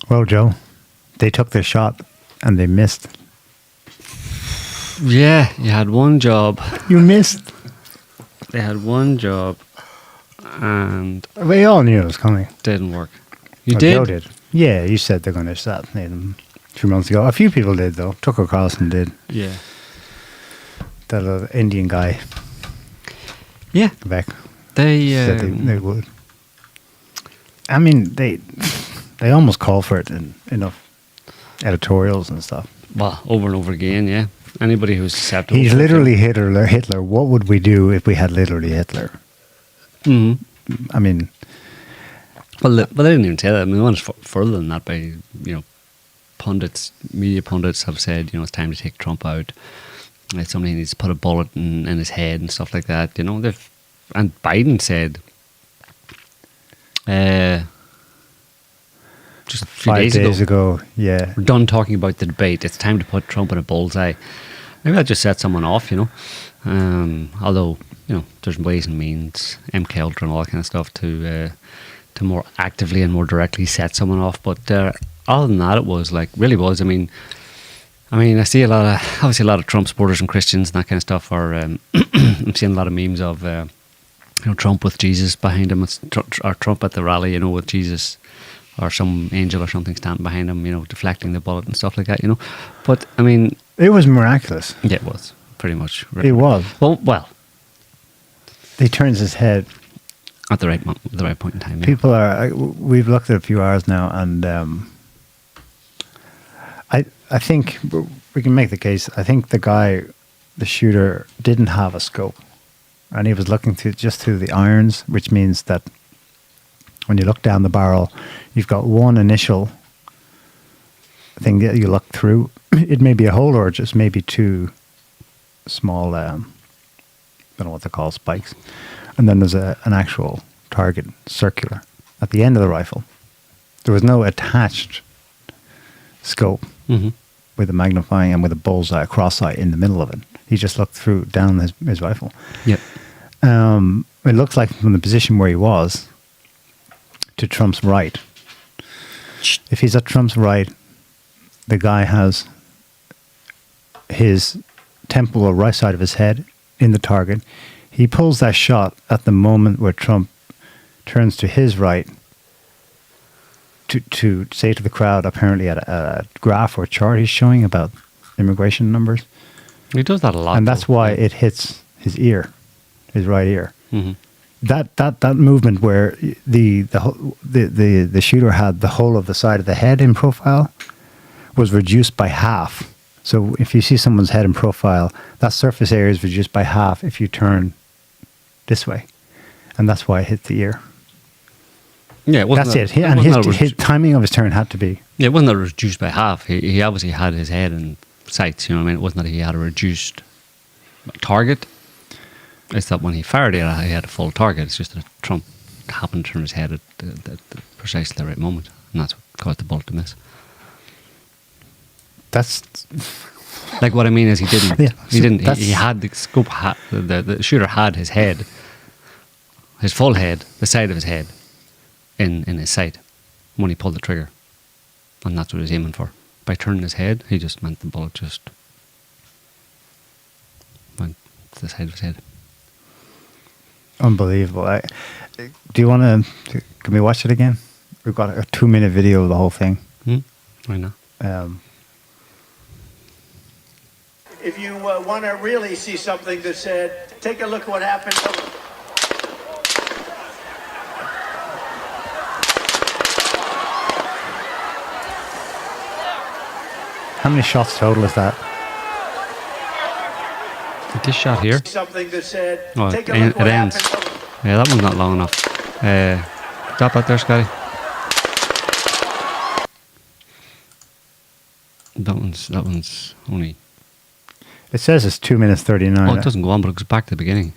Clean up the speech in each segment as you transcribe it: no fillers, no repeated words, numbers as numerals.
Well, Joe, they took their shot and they missed. Yeah, you had one job. You missed. They had one job, and We all knew it was coming. didn't work. You Well, did? Joe did. Yeah, you said they're going to assassinate him 2 months ago. A few people did, though. Tucker Carlson did. Yeah. That Indian guy, Yeah. Quebec, They, said they would. I mean, they almost call for it in enough editorials and stuff. well, over and over again, yeah. Anybody who's susceptible. He's to it, literally Hitler. What would we do if we had literally Hitler? yeah. I mean, Well, they didn't even say that. I mean, they went further than that by, media pundits have said, it's time to take Trump out. Like somebody needs to put a bullet in his head and stuff like that. And Biden said, just a few 5 days ago, yeah. we're done talking about the debate. It's time to put Trump in a bullseye. Maybe that just set someone off, Although, there's ways and means, MK Ultra and all that kind of stuff to more actively and more directly set someone off. But other than that, it was really was. I mean, I see obviously a lot of Trump supporters and Christians and that kind of stuff are. I'm seeing a lot of memes of Trump with Jesus behind him, or Trump at the rally, with Jesus or some angel or something standing behind him, deflecting the bullet and stuff like that, But I mean, It was miraculous. yeah, it was pretty much. It was. Well, He turns his head. at the right point in time. Yeah. People are. We've looked at a few hours now, and I think we can make the case. I think the shooter, didn't have a scope, and he was looking through the irons, which means that when you look down the barrel, you've got one initial thing that you look through. It may be a hole, or just maybe two small, I don't know what they're called, spikes. And then there's an actual target, circular, at the end of the rifle. There was no attached scope with a magnifying and with a bullseye, a cross eye in the middle of it. He just looked down his rifle. Yep. It looks like from the position where he was to Trump's right. If he's at Trump's right, the guy has his temple or right side of his head in the target. He pulls that shot at the moment where Trump turns to his right to say to the crowd, apparently at a graph or chart he's showing about immigration numbers. He does that a lot. And that's why it hits his ear, his right ear. Mm-hmm. That movement where the shooter had the whole of the side of the head in profile was reduced by half. So if you see someone's head in profile, that surface area is reduced by half if you turn this way, and that's why it hit the ear. Yeah, That's it. And his timing of his turn had to be. Yeah, it wasn't that it was reduced by half. He obviously had his head in sights. You know what I mean? It wasn't that he had a reduced target. It's that when he fired it, he had a full target. It's just that Trump happened to turn his head at precisely the right moment, and that's what caused the bullet to miss. That's like what I mean is he didn't. Yeah, he so didn't. He had the scope. The shooter had his head, his full head, the side of his head, in his sight when he pulled the trigger, and that's what he was aiming for. By turning his head, he just meant the bullet just went to the side of his head. unbelievable. Do you want to? Can we watch it again? We've got a 2-minute video of the whole thing. Why not? If you want to really see something that said, take a look at what happened. How many shots total is that? This shot here. Something that said, Oh, take a look at what it ends. happened. Yeah, that one's not long enough. Stop that there, Scotty. That one's only. It says it's 2 minutes 39. Oh, it doesn't go on, but it goes back to the beginning.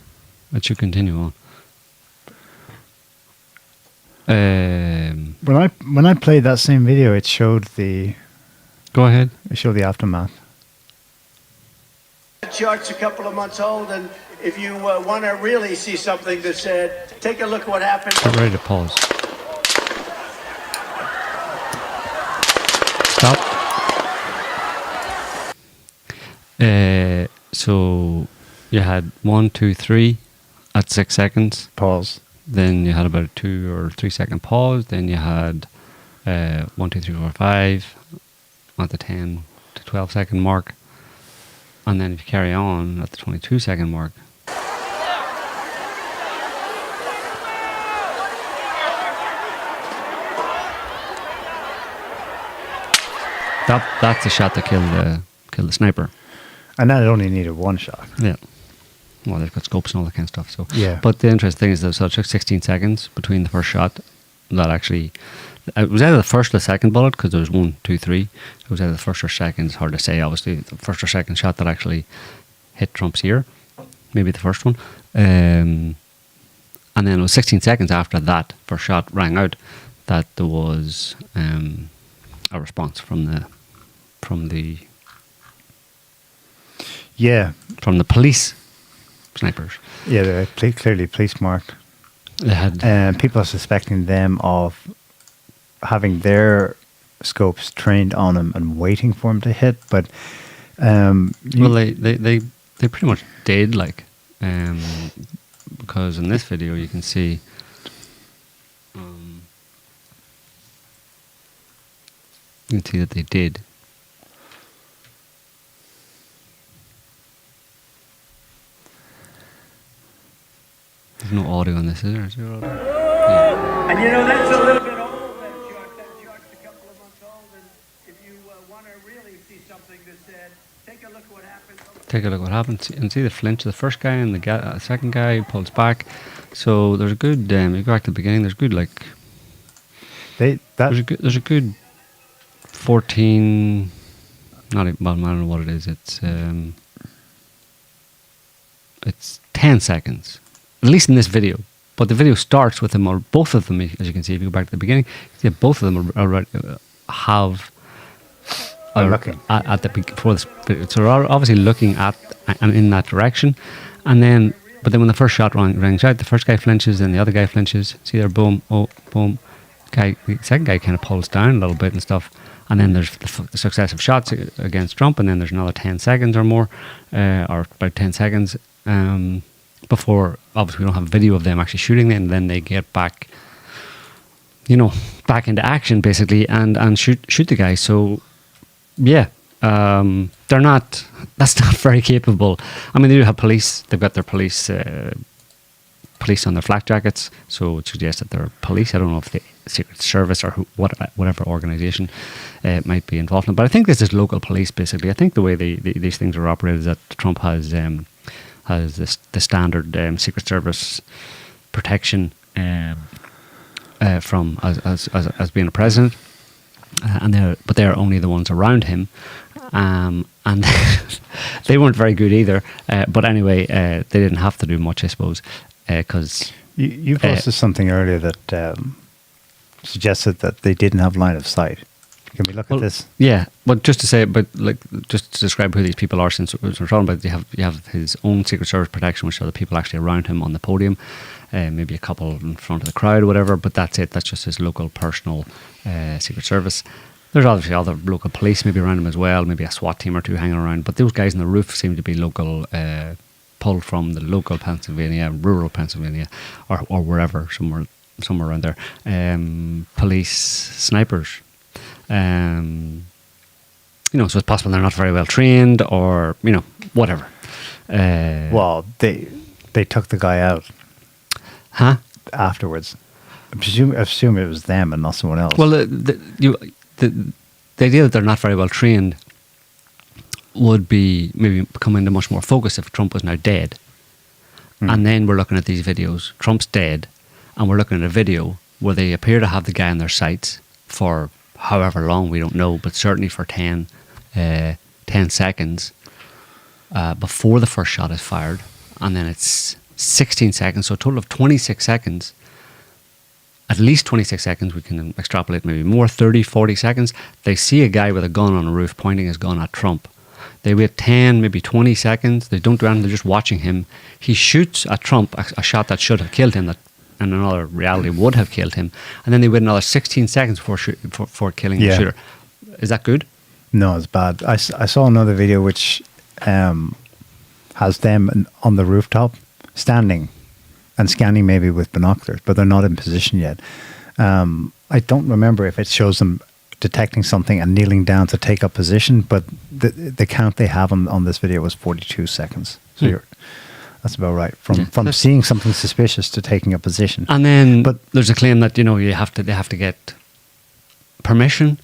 It should continue on. When I played that same video, it showed the aftermath. The chart's a couple of months old, and if you want to really see something that said, take a look at what happened. Get ready to pause. So you had 1, 2, 3 at 6 seconds. Pause. Then you had about a 2 or 3 second pause. Then you had 1, 2, 3, 4, 5 at the 10 to 12 second mark. And then if you carry on at the 22 second mark, that's the shot that killed the sniper. And then it only needed one shot. Yeah. Well, they've got scopes and all that kind of stuff. So Yeah. But the interesting thing is that so it took 16 seconds between the first shot. That actually, it was either the first or the second bullet, because there was 1, 2, 3. It was either the first or second. It's hard to say. Obviously, the first or second shot that actually hit Trump's ear. Maybe the first one. And then it was 16 seconds after that first shot rang out that there was a response from the Yeah. police snipers. Yeah, they're clearly police marked. They had And people are suspecting them of having their scopes trained on him and waiting for him to hit. But well, they pretty much did, like, because in this video you can see that they did. There's no audio on this, is there? Is there audio? Yeah. And you know, that's a little bit old, that shot. That shot's a couple of months old. And if you want to really see something that said, take a look at what happened. Take a look what happened. And see the flinch of the first guy and the second guy pulls back. So there's a good, you go back to the beginning, there's good, like, there's a good 14, not even, well, I don't know what it is, it's 10 seconds, at least in this video. But the video starts with them, or both of them, as you can see, if you go back to the beginning, you see both of them are looking at the before this video. So they're obviously looking at and in that direction, and then, but then when the first shot rings out, the first guy flinches, then the other guy flinches. See there, boom, oh, boom. The second guy kind of pulls down a little bit and stuff, and then there's the successive shots against Trump, and then there's another 10 seconds or more, or about 10 seconds before, obviously we don't have a video of them actually shooting, and then they get back, back into action basically, and shoot the guy. So yeah, that's not very capable. I mean, they do have police. They've got their police on their flak jackets, so it suggests that they're police. I don't know if the Secret Service or whatever organisation might be involved in it. But I think this is local police, basically. I think the way these things are operated is that Trump has the standard Secret Service protection from as being a president. But they're only the ones around him, and they weren't very good either. But anyway, they didn't have to do much, I suppose, because you posted something earlier that suggested that they didn't have line of sight. Can we look at this? Yeah, but just to say, just to describe who these people are, since we're talking about, you have his own Secret Service protection, which are the people actually around him on the podium, maybe a couple in front of the crowd or whatever, but that's it. That's just his local personal Secret Service. There's obviously other local police maybe around him as well, maybe a SWAT team or two hanging around, but those guys on the roof seem to be local, pulled from the local Pennsylvania, rural Pennsylvania, or wherever, somewhere around there. Police snipers. So it's possible they're not very well trained, or whatever. Well, they took the guy out, afterwards. I assume it was them and not someone else. Well, the idea that they're not very well trained would be maybe come into much more focus if Trump was now dead, and then we're looking at these videos. Trump's dead, and we're looking at a video where they appear to have the guy in their sights for however long, we don't know, but certainly for 10 seconds before the first shot is fired, and then it's 16 seconds, so a total of 26 seconds, at least 26 seconds, we can extrapolate maybe more, 30, 40 seconds, they see a guy with a gun on a roof pointing his gun at Trump. They wait 10, maybe 20 seconds, they don't do anything, they're just watching him. He shoots at Trump a shot that should have killed him, that in another reality would have killed him, and then they wait another 16 seconds before killing the shooter. Is that good? No, it's bad. I saw another video which has them on the rooftop, standing and scanning maybe with binoculars, but they're not in position yet. I don't remember if it shows them detecting something and kneeling down to take up position, but the count they have on this video was 42 seconds. So that's about right. From seeing something suspicious to taking a position. And then there's a claim that, they have to get permission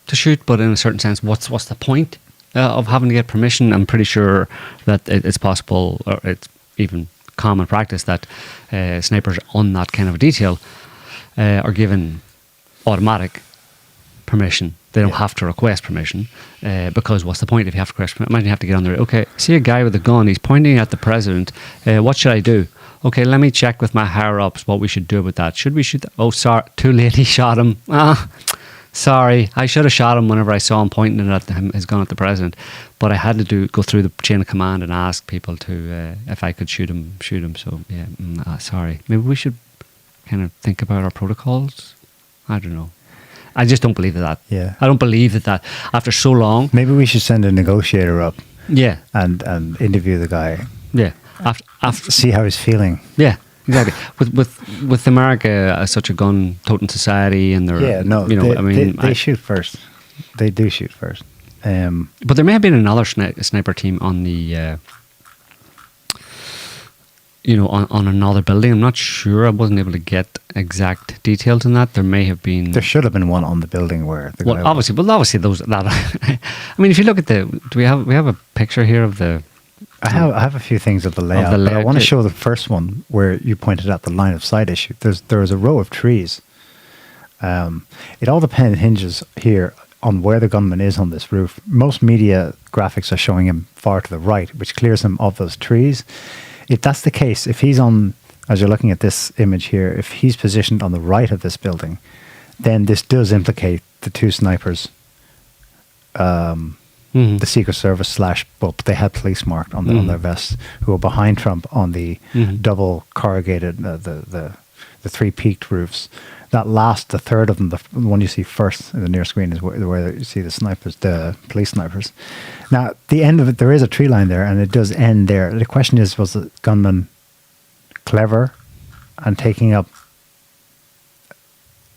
to shoot, but in a certain sense, what's the point of having to get permission? I'm pretty sure that it's possible, or it's even common practice, that snipers on that kind of detail are given automatic permission. They don't have to request permission, because what's the point if you have to request permission? Imagine you have to get on there. Okay, see a guy with a gun, he's pointing at the president. What should I do? Okay, let me check with my higher ups what we should do with that. Should we shoot that? Oh, sorry, too late, he shot him. Sorry, I should have shot him whenever I saw him pointing at his gun at the president, but I had to go through the chain of command and ask people to if I could shoot him. So yeah, sorry. Maybe we should kind of think about our protocols. I don't know. I just don't believe that. Yeah, I don't believe that after so long. Maybe we should send a negotiator up. Yeah, and interview the guy. Yeah, after see how he's feeling. Yeah. Exactly. With America as such a gun-toting society, and they're they shoot first. They do shoot first. But there may have been another sniper team on the, on another building. I'm not sure. I wasn't able to get exact details on that. There may have been. There should have been one on the building where. Obviously those that. I mean, if you look at we have a picture here of the. I have a few things of the layout, but I want to show the first one where you pointed out the line of sight issue. There is a row of trees. It all hinges here on where the gunman is on this roof. Most media graphics are showing him far to the right, which clears him of those trees. If that's the case, if he's on, as you're looking at this image here, if he's positioned on the right of this building, then this does implicate the two snipers. The Secret Service but they had police marked on their vests, who were behind Trump on the double corrugated, the three peaked roofs. The third of them, the one you see first in the near screen, is where you see the snipers, the police snipers. Now, at the end of it, there is a tree line there, and it does end there. The question is, was the gunman clever and taking up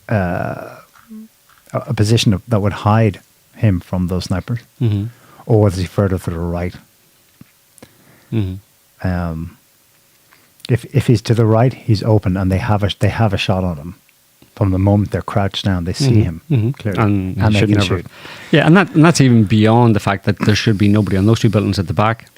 a position that would hide him from those snipers, or was he further to the right? If he's to the right, he's open, and they have a shot on him. From the moment they're crouched down, they see him clearly, and they can shoot. Yeah, and that's even beyond the fact that there should be nobody on those two buildings at the back.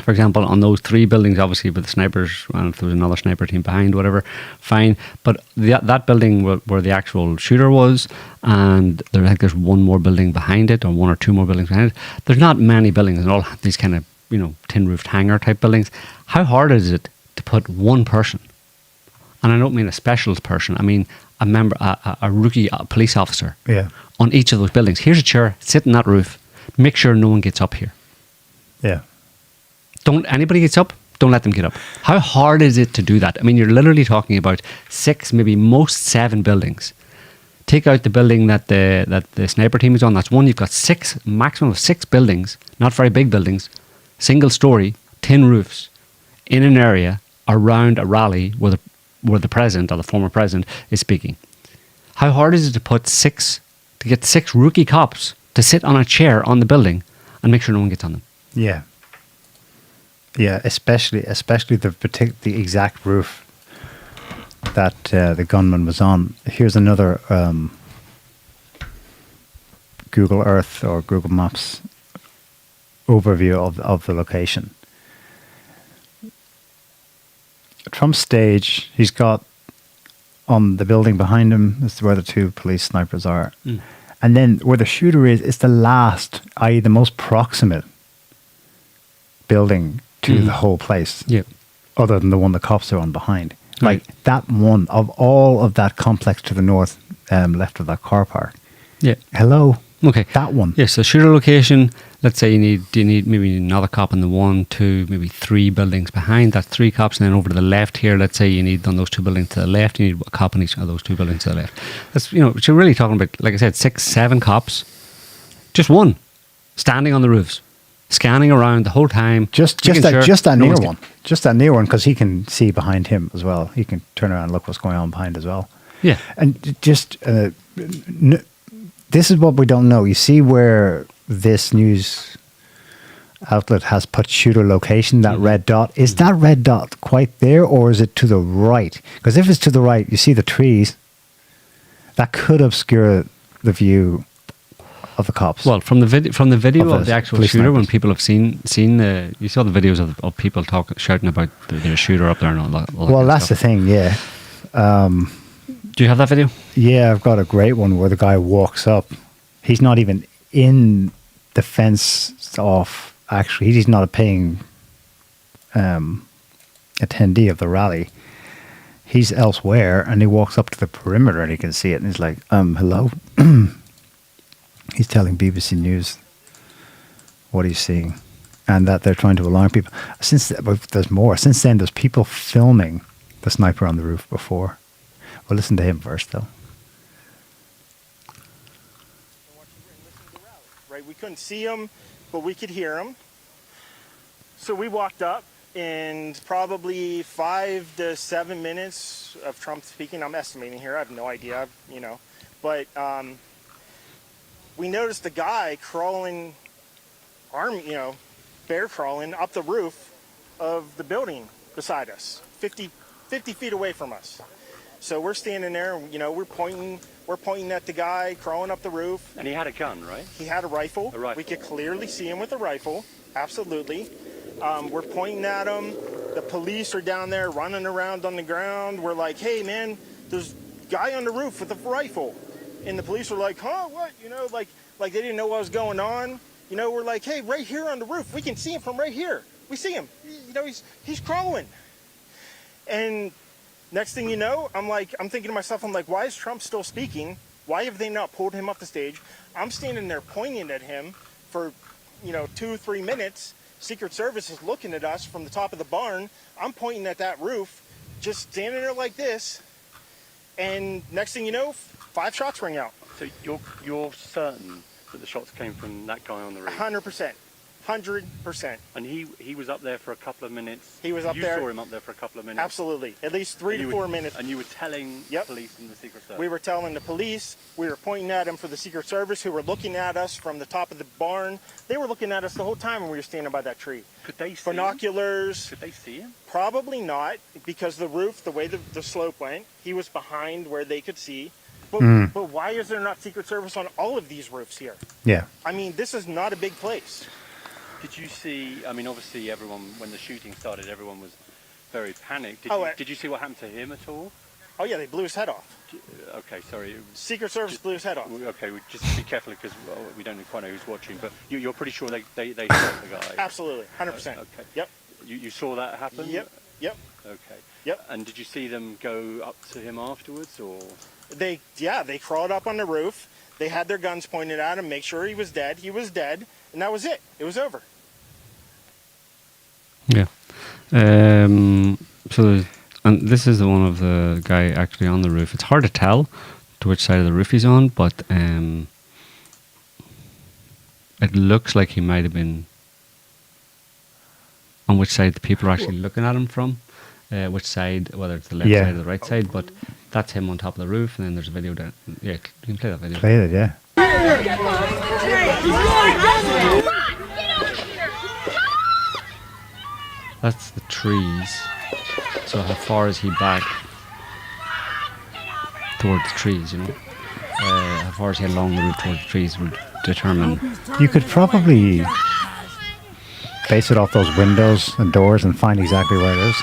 For example, on those three buildings, obviously with the snipers, and if there was another sniper team behind, whatever, fine. But that building where the actual shooter was, and there's one more building behind it, or one or two more buildings behind it. There's not many buildings, and all these kind of tin-roofed hangar type buildings. How hard is it to put one person? And I don't mean a specialist person. I mean a member, a rookie police officer, on each of those buildings. Here's a chair, sit in that roof, make sure no one gets up here. Yeah. Don't anybody gets up, don't let them get up. How hard is it to do that? I mean, you're literally talking about 6, maybe most 7 buildings. Take out the building that the sniper team is on. That's one. You've got 6, maximum of 6 buildings, not very big buildings, single story, tin roofs, in an area around a rally where the president or the former president is speaking. How hard is it to get 6 rookie cops to sit on a chair on the building and make sure no one gets on them? Yeah. Yeah, especially the exact roof that the gunman was on. Here's another Google Earth or Google Maps overview of the location. Trump's stage, he's got on the building behind him, this is where the 2 police snipers are. And then where the shooter is the last, i.e. the most proximate building to the whole place, other than the one the cops are on behind. Like that one of all of that complex to the north, left of that car park. Yeah. Hello. Okay. That one. Yes. So shooter location. Let's say you need maybe another cop in the 1, 2, maybe 3 buildings behind. That's 3 cops, and then over to the left here. Let's say you need on those 2 buildings to the left. You need a cop in each of those 2 buildings to the left. That's so you're really talking about, like I said, 6, 7 cops, just one standing on the roofs. scanning around the whole time. Just making that sure just that no near one's one. Just that near one, because he can see behind him as well. He can turn around and look what's going on behind as well. Yeah. And just this is what we don't know. You see where this news outlet has put shooter location, that red dot. Is that red dot quite there, or is it to the right? Because if it's to the right, you see the trees. That could obscure the view of the cops. Well, from the video Of of the the actual police shooter, when snipers. people have seen the, you saw the videos of people shouting about there's a shooter up there and all that. Well, that's the thing, yeah. Do you have that video? Yeah, I've got a great one where the guy walks up. He's not even in the fence off, actually. He's not a paying attendee of the rally. He's elsewhere, and he walks up to the perimeter, and he can see it, and he's like, hello? He's telling BBC News what he's seeing, and that they're trying to alarm people. There's more. Since then, there's people filming the sniper on the roof before. We'll listen to him first, though. Right, we couldn't see him, but we could hear him. So we walked up, and probably 5 to 7 minutes of Trump speaking. I'm estimating here. I have no idea, but we noticed the guy crawling, bear crawling up the roof of the building beside us, 50 feet away from us. So we're standing there, we're pointing at the guy crawling up the roof. And he had a gun, right? He had a rifle. A rifle. We could clearly see him with a rifle. Absolutely. We're pointing at him. The police are down there running around on the ground. We're like, hey, man, there's a guy on the roof with a rifle. And the police were like, huh, what? Like they didn't know what was going on. We're like, hey, right here on the roof. We can see him from right here. We see him. He's crawling. And next thing you know, I'm thinking to myself, why is Trump still speaking? Why have they not pulled him up the stage? I'm standing there pointing at him for, 2-3 minutes. Secret Service is looking at us from the top of the barn. I'm pointing at that roof, just standing there like this. And next thing you know, 5 shots ring out. So you're certain that the shots came from that guy on the roof? 100%. 100%. And he was up there for a couple of minutes? He was up there. You saw him up there for a couple of minutes? Absolutely. At least 3 to 4 minutes. And you were telling the police and the Secret Service? We were telling the police. We were pointing at him for the Secret Service, who were looking at us from the top of the barn. They were looking at us the whole time when we were standing by that tree. Could they see Binoculars. Could they see him? Probably not, because the roof, the way the slope went, he was behind where they could see. But why is there not Secret Service on all of these roofs here? Yeah. This is not a big place. Did you see, obviously everyone, when the shooting started, everyone was very panicked. Did you see what happened to him at all? Oh, yeah, they blew his head off. Okay, sorry. Secret Service blew his head off. Okay, just be careful because we don't quite know who's watching, but you're pretty sure they shot the guy? Absolutely, 100%. Okay. Yep. You saw that happen? Yep. Okay. Yep. And did you see them go up to him afterwards, or? They crawled up on the roof. They had their guns pointed at him, make sure he was dead. He was dead, and that was it. It was over. Yeah. And this is the one of the guy actually on the roof. It's hard to tell to which side of the roof he's on, but it looks like he might have been on which side the people are actually looking at him from. Which side, whether it's the left side or the right side, but that's him on top of the roof, and then there's a video down. Yeah, you can play that video. Play it, yeah. That's the trees. So how far is he back towards the trees, how far is he along the route towards the trees would determine. You could probably base it off those windows and doors and find exactly where it is.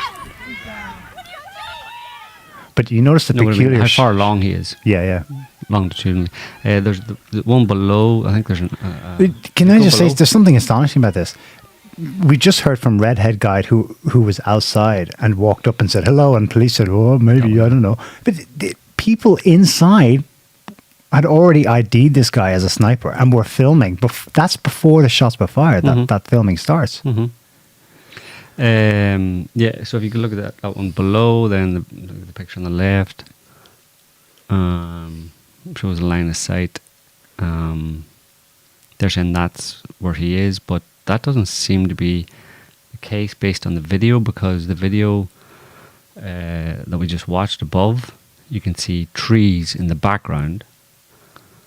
But you notice the peculiar... how far along he is. Yeah. Longitudinally. There's the one below, I think there's an... Can I just say, there's something astonishing about this. We just heard from Redhead Guide who was outside and walked up and said hello, and police said, oh, maybe, I don't know. But the people inside had already ID'd this guy as a sniper and were filming. That's before the shots were fired, that filming starts. Mm-hmm. So if you can look at that one below, then the picture on the left shows a line of sight. They're saying that's where he is, but that doesn't seem to be the case based on the video, because the video that we just watched above, you can see trees in the background,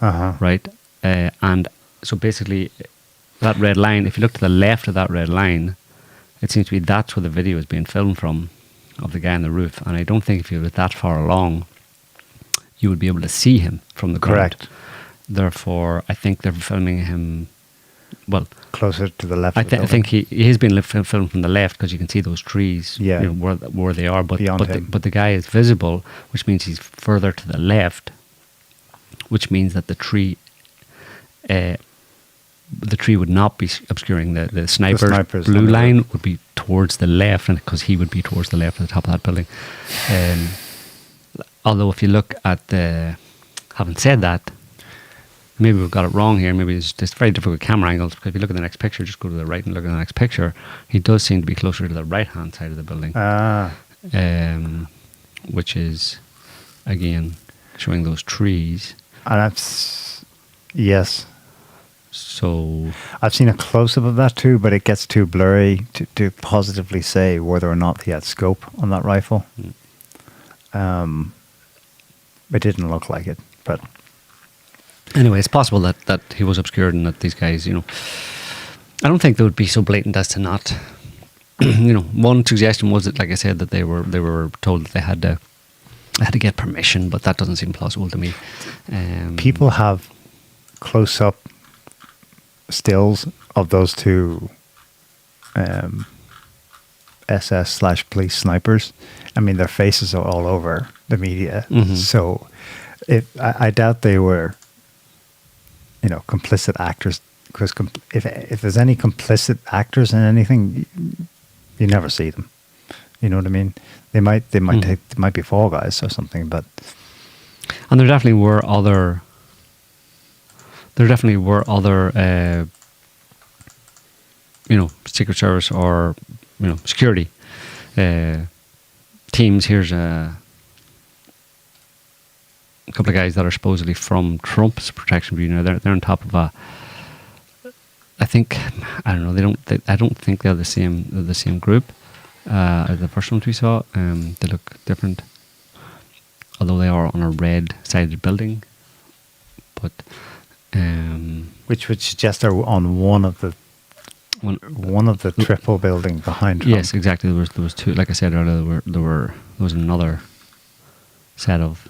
right? And so basically, that red line, if you look to the left of that red line, it seems to be that's where the video is being filmed from, of the guy on the roof. And I don't think if you were that far along, you would be able to see him from the ground. Correct. Therefore, I think they're filming him, well, Closer to the left. I, of the I think he has been filmed from the left, because you can see those trees, Yeah. you know, where they are. But Beyond him. but the guy is visible, which means he's further to the left, which means that the tree would not be obscuring the sniper's blue line would be towards the left, and because he would be towards the left at the top of that building. Although if you look at having said that, maybe we've got it wrong here. Maybe it's just very difficult camera angles, because if you look at the next picture, just go to the right and look at the next picture, he does seem to be closer to the right-hand side of the building, which is, again, showing those trees. And that's, yes. So I've seen a close-up of that too, but it gets too blurry to positively say whether or not he had scope on that rifle. It didn't look like it, but... anyway, it's possible that he was obscured, and that these guys, you know, I don't think they would be so blatant as to not, you know. One suggestion was that, like I said, that they were told that they had to get permission, but that doesn't seem plausible to me. People have close-up stills of those two SS/police snipers. I mean, their faces are all over the media. So I doubt they were, you know, complicit actors, because if there's any complicit actors in anything, you never see them. You know what I mean? They might be fall guys or something, but... And there definitely were other you know, Secret Service or, you know, security teams. Here's a couple of guys that are supposedly from Trump's protection bureau. They're on top of a... I don't know. I don't think they're the same group as the first ones we saw. They look different, although they are on a red-sided building. But which would suggest they're on one of the triple building behind Trump. Yes, exactly. There was two. Like I said earlier, there was another set of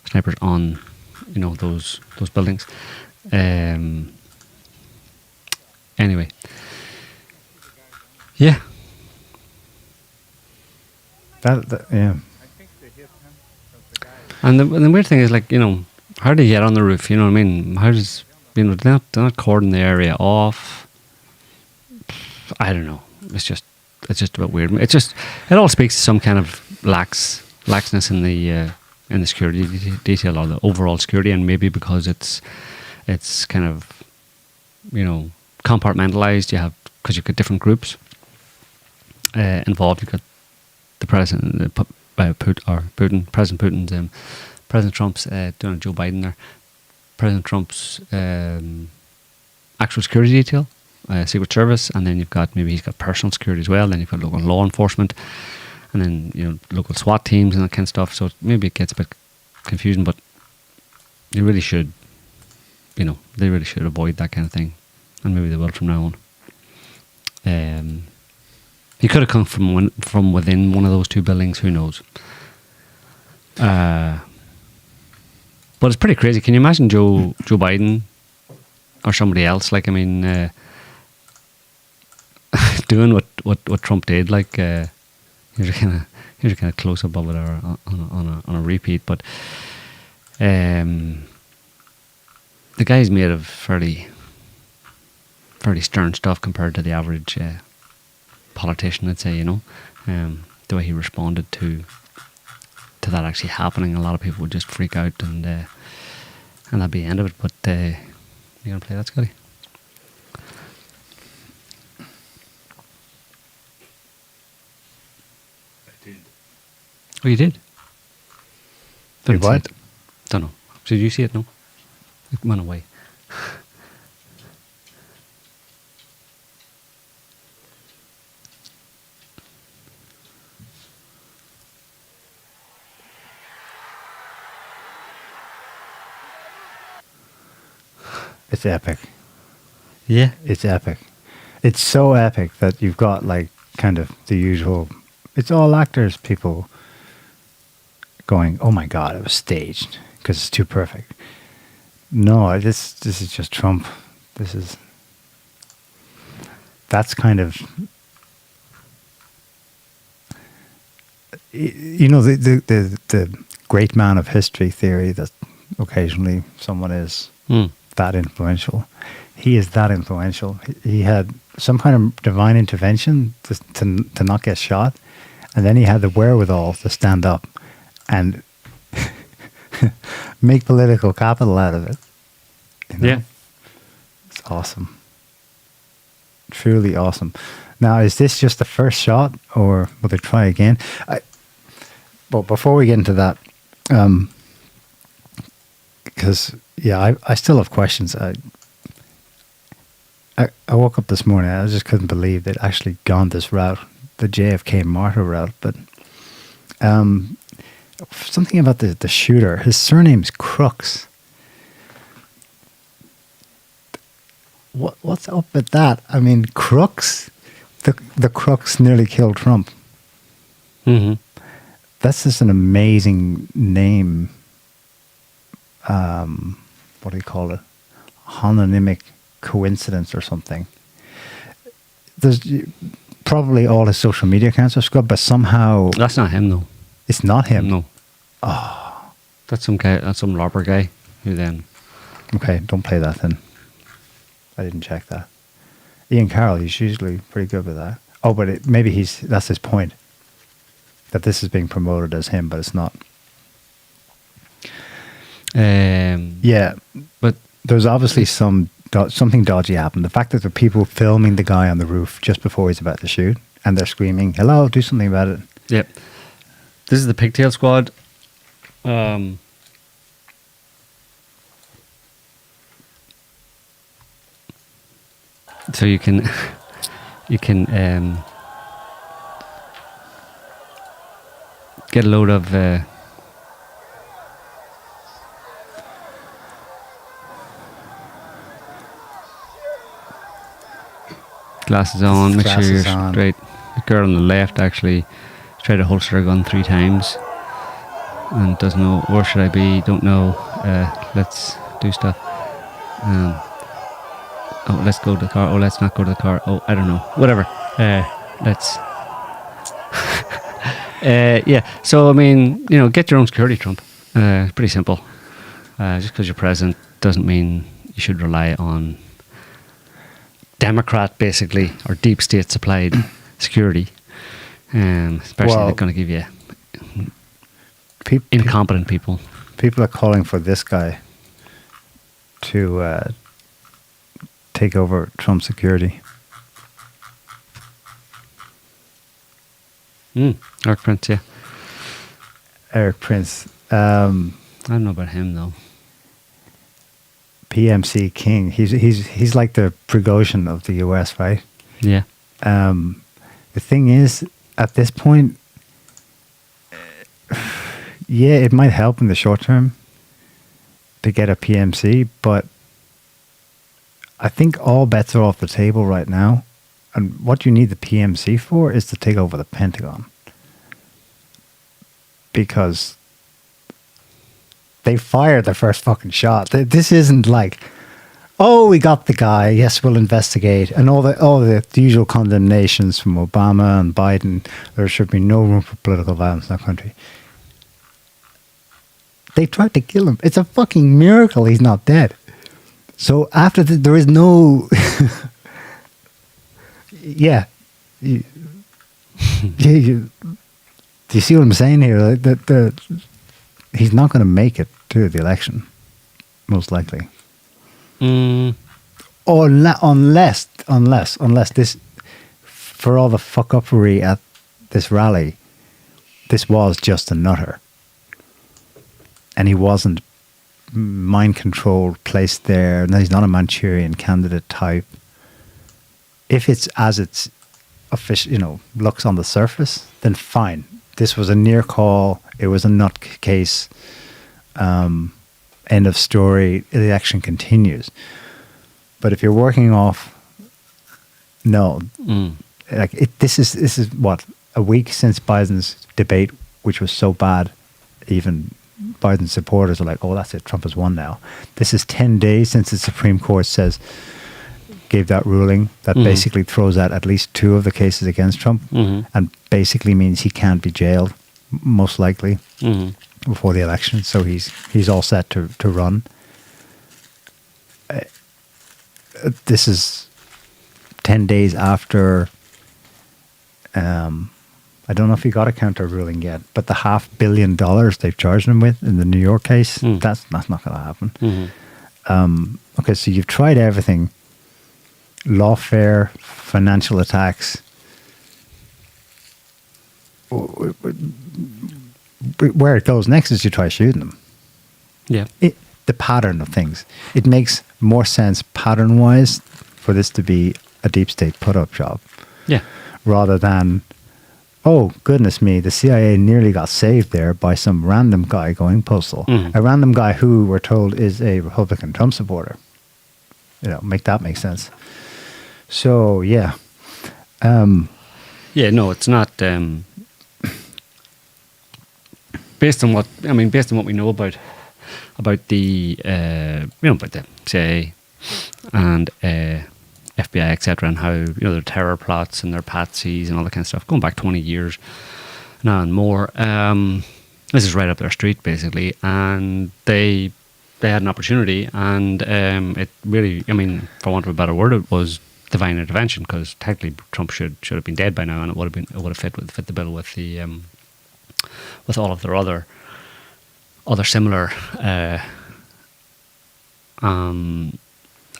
snipers on, you know, those buildings. Anyway, yeah. Yeah. And the weird thing is, like, you know, how do you get on the roof? You know what I mean? How does, you know, they're not cordon the area off. I don't know. It's just a bit weird. It all speaks to some kind of laxness in the security detail, or the overall security, and maybe because it's kind of, you know, compartmentalized. Because you've got different groups involved. You've got the president, President Putin's, President Trump's doing Joe Biden there. President Trump's actual security detail, Secret Service, and then you've got, maybe he's got personal security as well. Then you've got local law enforcement, and then, you know, local SWAT teams and that kind of stuff. So maybe it gets a bit confusing, but you really should, you know, they really should avoid that kind of thing, and maybe they will from now on. He could have come from within one of those two buildings. Who knows? But it's pretty crazy. Can you imagine Joe Biden or somebody else? Like, I mean, doing what Trump did. Like, here's a kind of close up of it, or on a repeat. But the guy's made of fairly stern stuff compared to the average politician, I'd say. You know, the way he responded to that actually happening, a lot of people would just freak out, and that'd be the end of it. But you gonna play that, Scotty? I did. Oh, you did? Did what? Don't know. Did you see it? No, it went away. It's epic. Yeah. It's epic. It's so epic that you've got like kind of the usual. It's all actors, people going, "Oh my god, it was staged because it's too perfect." No, this is just Trump. That's kind of, the great man of history theory that occasionally someone is that influential. He is that influential. He had some kind of divine intervention to not get shot, and then he had the wherewithal to stand up and make political capital out of it. Yeah. It's awesome. Truly awesome. Now, is this just the first shot, or will they try again? But before we get into that, because I still have questions. I woke up this morning, I just couldn't believe they'd actually gone this route, the JFK martyr route. But something about the shooter, his surname's Crooks. What's up with that? I mean, Crooks, the Crooks nearly killed Trump. Mm-hmm. That's just an amazing name. What do you call it? Homonymic coincidence or something. There's probably all his social media accounts are scrubbed, but somehow That's not him, though. it's not him. No. Oh. That's some guy. That's some lobber guy who then. Okay, don't play that then. I didn't check that. Ian Carroll, he's usually pretty good with that. Oh, but maybe that's his point. That this is being promoted as him, but it's not. Yeah, but there's obviously something dodgy happened. The fact that there are people filming the guy on the roof just before he's about to shoot, and they're screaming, "Hello, do something about it." Yep. This is the Pigtail Squad. So you can get a load of glasses on, make sure you're straight. The girl on the left actually tried to holster her gun 3 times and doesn't know where should I be, don't know, let's do stuff. Oh, let's go to the car. Oh, let's not go to the car. Oh, I don't know. Whatever. Let's. Yeah. So, I mean, get your own security, Trump. Pretty simple. Just because you're president doesn't mean you should rely on Democrat, basically, or deep state supplied security. Especially they're going to give you incompetent people. People are calling for this guy to take over Trump's security. Eric Prince, yeah. Eric Prince. I don't know about him though. PMC King. He's like the Prigozhin of the US, right? Yeah. The thing is, at this point, yeah, it might help in the short term to get a PMC, but I think all bets are off the table right now. And what you need the PMC for is to take over the Pentagon. Because they fired the first fucking shot. This isn't like, oh, we got the guy, yes, we'll investigate. And all the usual condemnations from Obama and Biden, there should be no room for political violence in our country. They tried to kill him. It's a fucking miracle he's not dead. So after there is no... yeah. Do you see what I'm saying here? He's not going to make it to the election, most likely. Or unless this, for all the fuck-uppery at this rally, this was just a nutter. And he wasn't mind controlled, placed there. No, he's not a Manchurian candidate type. If it's as it's official, looks on the surface, then fine. This was a near call. It was a nut case. End of story. The action continues. But if you're working off, no, like this is what, a week since Biden's debate, which was so bad, even Biden supporters are like, oh, that's it, Trump has won now. This is 10 days since the Supreme Court gave that ruling that basically throws out at least 2 of the cases against Trump and basically means he can't be jailed, most likely, before the election. So he's all set to run. This is 10 days after, I don't know if he got a counter ruling yet, but the $500 million they've charged him with in the New York case, that's not going to happen. Okay, so you've tried everything. Lawfare, financial attacks. Where it goes next is you try shooting them. Yeah. The pattern of things. It makes more sense pattern-wise for this to be a deep state put-up job. Yeah. Rather than, oh, goodness me, the CIA nearly got saved there by some random guy going postal. A random guy who, we're told, is a Republican Trump supporter. Make that make sense. So, yeah. Yeah, no, it's not... based on what we know about the about the CIA and FBI, etc., and how their terror plots and their patsies and all that kind of stuff going back 20 years now and more. This is right up their street, basically, and they had an opportunity, and it really, for want of a better word, it was divine intervention, because technically Trump should have been dead by now, and it would have fit the bill with the with all of their other similar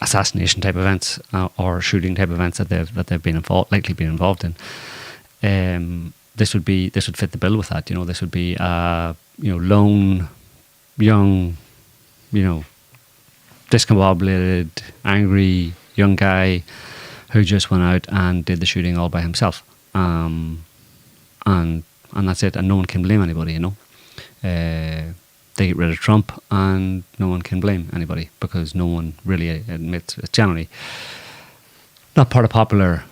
assassination type events or shooting type events that they've been likely been involved in. This would fit the bill with that. This would be lone, young, discombobulated, angry young guy who just went out and did the shooting all by himself. And that's it, and no one can blame anybody, They get rid of Trump and no one can blame anybody, because no one really admits, it's generally not part of popular,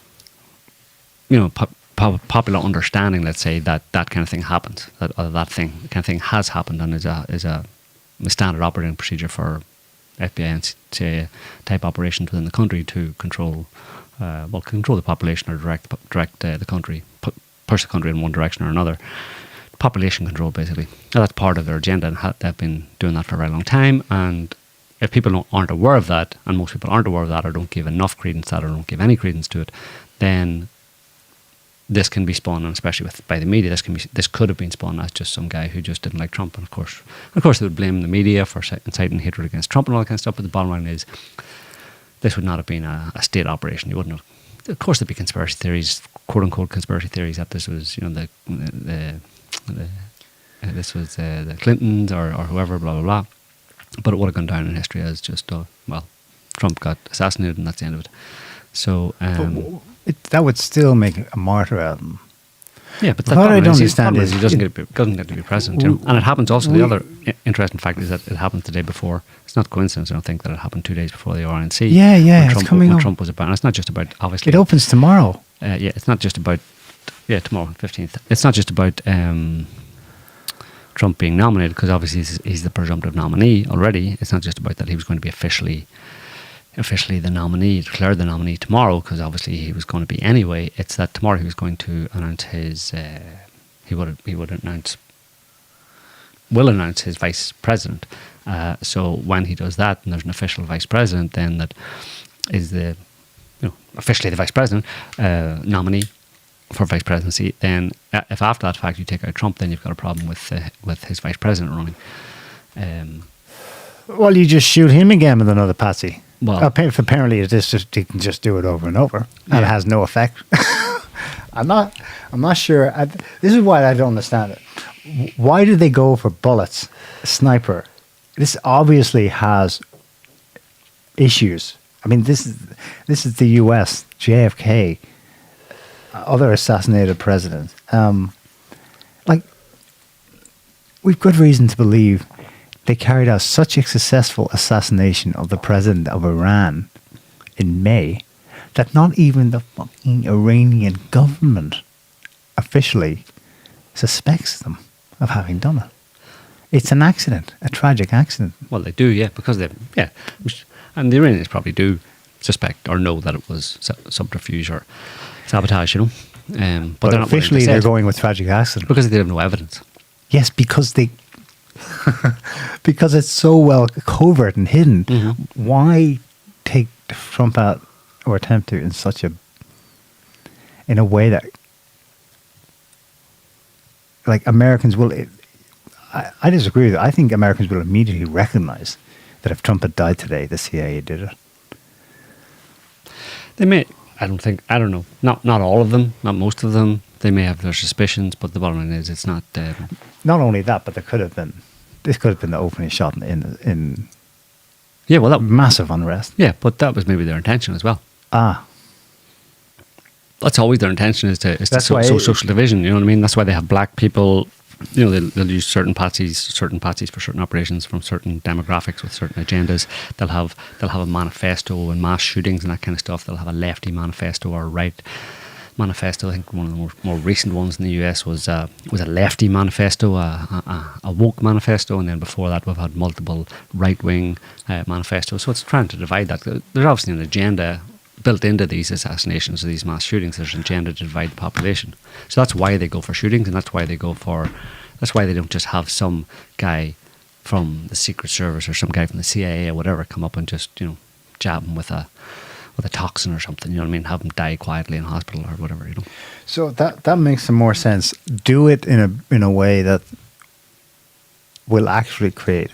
popular understanding, let's say, that kind of thing happens, that kind of thing has happened and is a standard operating procedure for FBI and CIA type operations within the country to control the population or direct the country, push the country in one direction or another. Population control, basically. Now, that's part of their agenda, and they've been doing that for a very long time. And if people aren't aware of that, and most people aren't aware of that, or don't give enough credence to that, or don't give any credence to it, then this can be spun, and especially by the media, this could have been spun as just some guy who just didn't like Trump. And of course, they would blame the media for inciting hatred against Trump and all that kind of stuff. But the bottom line is, this would not have been a state operation. You wouldn't have. Of course, there'd be conspiracy theories, quote unquote conspiracy theories, that this was, this was the Clintons or whoever, blah blah blah. But it would have gone down in history as just Trump got assassinated, and that's the end of it. So that would still make a martyr out of him. Yeah, but what I don't understand is he doesn't get to be president, and it happens also. The other interesting fact is that it happens the day before. It's not coincidence, I don't think, that it happened 2 days before the RNC. Yeah, it's coming when up. Trump was about. And it's not just about, obviously. It opens tomorrow. It's not just about. Yeah, tomorrow, 15th. It's not just about Trump being nominated, because obviously he's the presumptive nominee already. It's not just about that he was going to be officially the nominee, declared the nominee tomorrow, because obviously he was going to be anyway. It's that tomorrow he was going to announce his. He will announce his vice president. So when he does that, and there's an official vice president, then that is officially the vice president nominee for vice presidency. Then if after that fact you take out Trump, then you've got a problem with his vice president running. Well, you just shoot him again with another patsy. Well, apparently he can just do it over and over, and it has no effect. I'm not sure. This is why I don't understand it. Why do they go for bullets? Sniper. This obviously has issues. I mean, this is the U.S. JFK. Other assassinated presidents. We've good reason to believe they carried out such a successful assassination of the president of Iran in May that not even the fucking Iranian government officially suspects them of having done it. It's an accident, a tragic accident. Well, they do, yeah, because and the Iranians probably do suspect or know that it was subterfuge or sabotage, you know. But they're not officially they're going with tragic accident because they have no evidence. Yes, because they because it's so well covert and hidden. Mm-hmm. Why take Trump out or attempt to in a way that like Americans will? I disagree with you. I think Americans will immediately recognize that if Trump had died today, the CIA did it. They may. I don't know. Not all of them. Not most of them. They may have their suspicions, but the bottom line is it's not. Not only that, but there could have been. This could have been the opening shot in yeah, well, that massive unrest. Yeah, but that was maybe their intention as well. That's always their intention is to sow social division. You know what I mean? That's why they have black people. You know, they'll use certain patsies for certain operations from certain demographics with certain agendas. They'll have a manifesto and mass shootings and that kind of stuff. They'll have a lefty manifesto or a right manifesto. I think one of the more recent ones in the US was a lefty manifesto, a woke manifesto, and then before that we've had multiple right wing manifestos. So it's trying to divide that. There's obviously an agenda built into these assassinations or these mass shootings. There's an agenda to divide the population. So that's why they go for shootings, and that's why they don't just have some guy from the Secret Service or some guy from the CIA or whatever come up and just, you know, jab him with a toxin or something, you know what I mean? Have him die quietly in hospital or whatever, you know. So that makes some more sense. Do it in a way that will actually create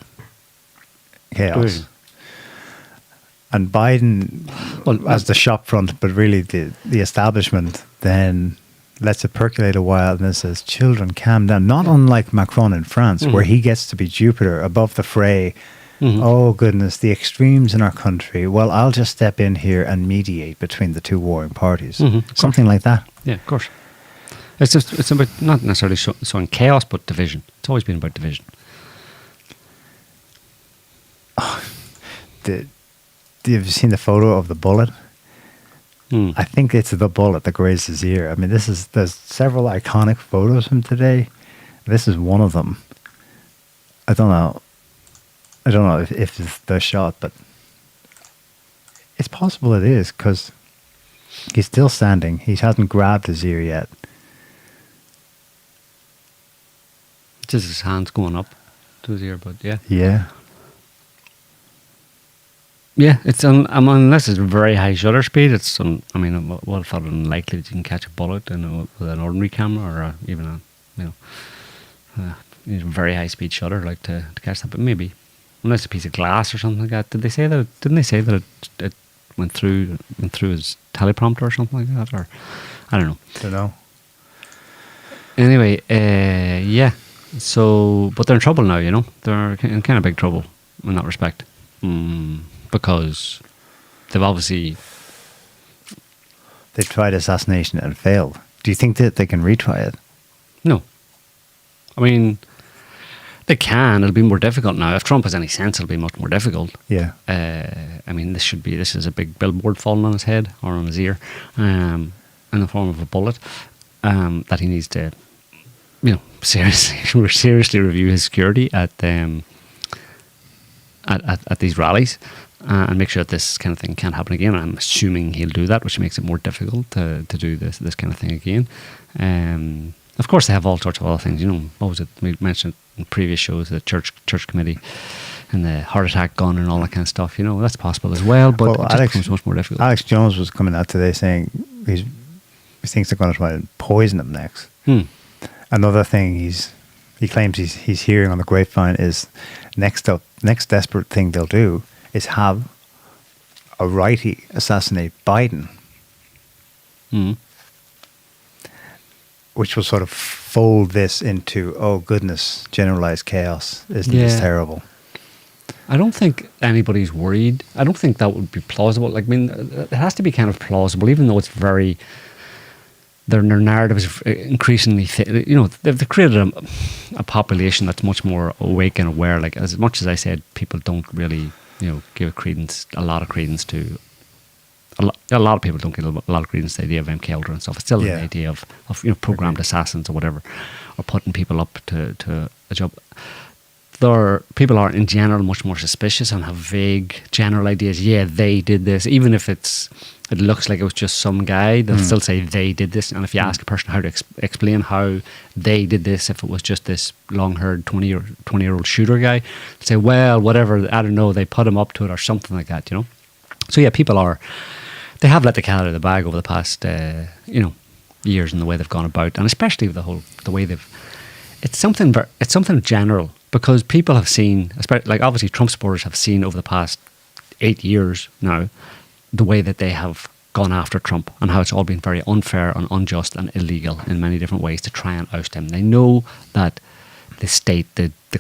chaos. And Biden, as the shop front, but really the establishment, then lets it percolate a while and then says, children, calm down. Not unlike Macron in France, where he gets to be Jupiter above the fray. Oh, goodness, the extremes in our country. Well, I'll just step in here and mediate between the two warring parties. Something like that. Yeah, of course. It's about not necessarily showing chaos, but division. It's always been about division. Have you seen the photo of the bullet? I think it's the bullet that grazed his ear. I mean, there's several iconic photos from today. This is one of them. I don't know if it's the shot, but it's possible it is because he's still standing. He hasn't grabbed his ear yet. Just his hands going up to his ear, but yeah. Yeah. Yeah, it's unless it's very high shutter speed. It's I would have thought it unlikely that you can catch a bullet with an ordinary camera or even a very high speed shutter like to catch that. But maybe unless a piece of glass or something like that. Didn't they say that it went through his teleprompter or something like that? Or I don't know. Don't know. Anyway, yeah. So, but they're in trouble now. You know, they're in kind of big trouble in that respect. Because they've tried assassination and failed. Do you think that they can retry it? No. I mean, they can. It'll be more difficult now. If Trump has any sense, it'll be much more difficult. Yeah. I mean, this is a big billboard falling on his head or on his ear, in the form of a bullet, that he needs to, seriously review his security at these rallies. And make sure that this kind of thing can't happen again. I'm assuming he'll do that, which makes it more difficult to do this kind of thing again. Of course, they have all sorts of other things. You know, what was it we mentioned in previous shows? The church committee and the heart attack gun and all that kind of stuff. You know, that's possible as well, but it just becomes much more difficult. Alex Jones was coming out today saying he thinks they're going to try and poison him next. Another thing he claims he's hearing on the grapevine is next desperate thing they'll do is have a righty assassinate Biden, which will sort of fold this into, oh goodness, generalized chaos. Isn't this terrible? I don't think anybody's worried. I don't think that would be plausible. Like, I mean, it has to be kind of plausible, even though it's very... Their narrative is increasingly... they've created a population that's much more awake and aware. Like, as much as I said, people don't really... give a lot of credence to a lot of people don't get a lot of credence to the idea of MK Ultra and stuff. It's still Yeah. the idea of programmed assassins or whatever, or putting people up to a job. People are in general much more suspicious and have vague general ideas. Yeah, they did this, even if it looks like it was just some guy. They'll still say they did this. And if you ask a person how to explain how they did this, if it was just this long-haired 20-year-old shooter guy, they'll say, well, whatever, I don't know, they put him up to it or something like that, So yeah, they have let the cat out of the bag over the past, years in the way they've gone about, and especially the way it's something general, because people have seen, especially, like obviously Trump supporters have seen over the past 8 years now, the way that they have gone after Trump and how it's all been very unfair and unjust and illegal in many different ways to try and oust him. They know that the state,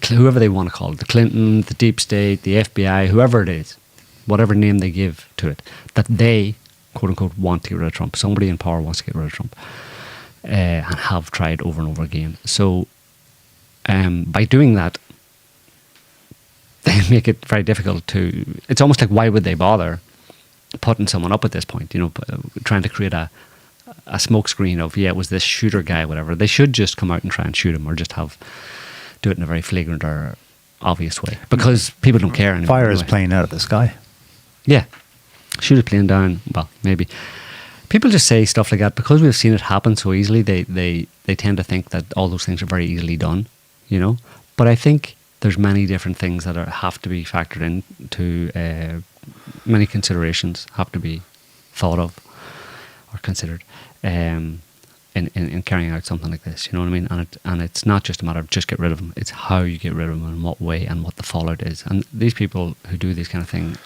whoever they want to call it, the Clinton, the deep state, the FBI, whoever it is, whatever name they give to it, that they, quote unquote, want to get rid of Trump. Somebody in power wants to get rid of Trump, and have tried over and over again. So by doing that, they make it very difficult to. It's almost like, why would they bother putting someone up at this point? Trying to create a smokescreen of, it was this shooter guy, whatever. They should just come out and try and shoot him, or just do it in a very flagrant or obvious way, because people don't care anymore. Fire is playing out of the sky. Yeah, shoot it plane down. Well, maybe people just say stuff like that because we've seen it happen so easily. They tend to think that all those things are very easily done, But I think there's many different things that have to be factored into. Many considerations have to be thought of or considered in carrying out something like this. You know what I mean? And it's not just a matter of just get rid of them. It's how you get rid of them, and in what way, and what the fallout is. And these people who do these kind of things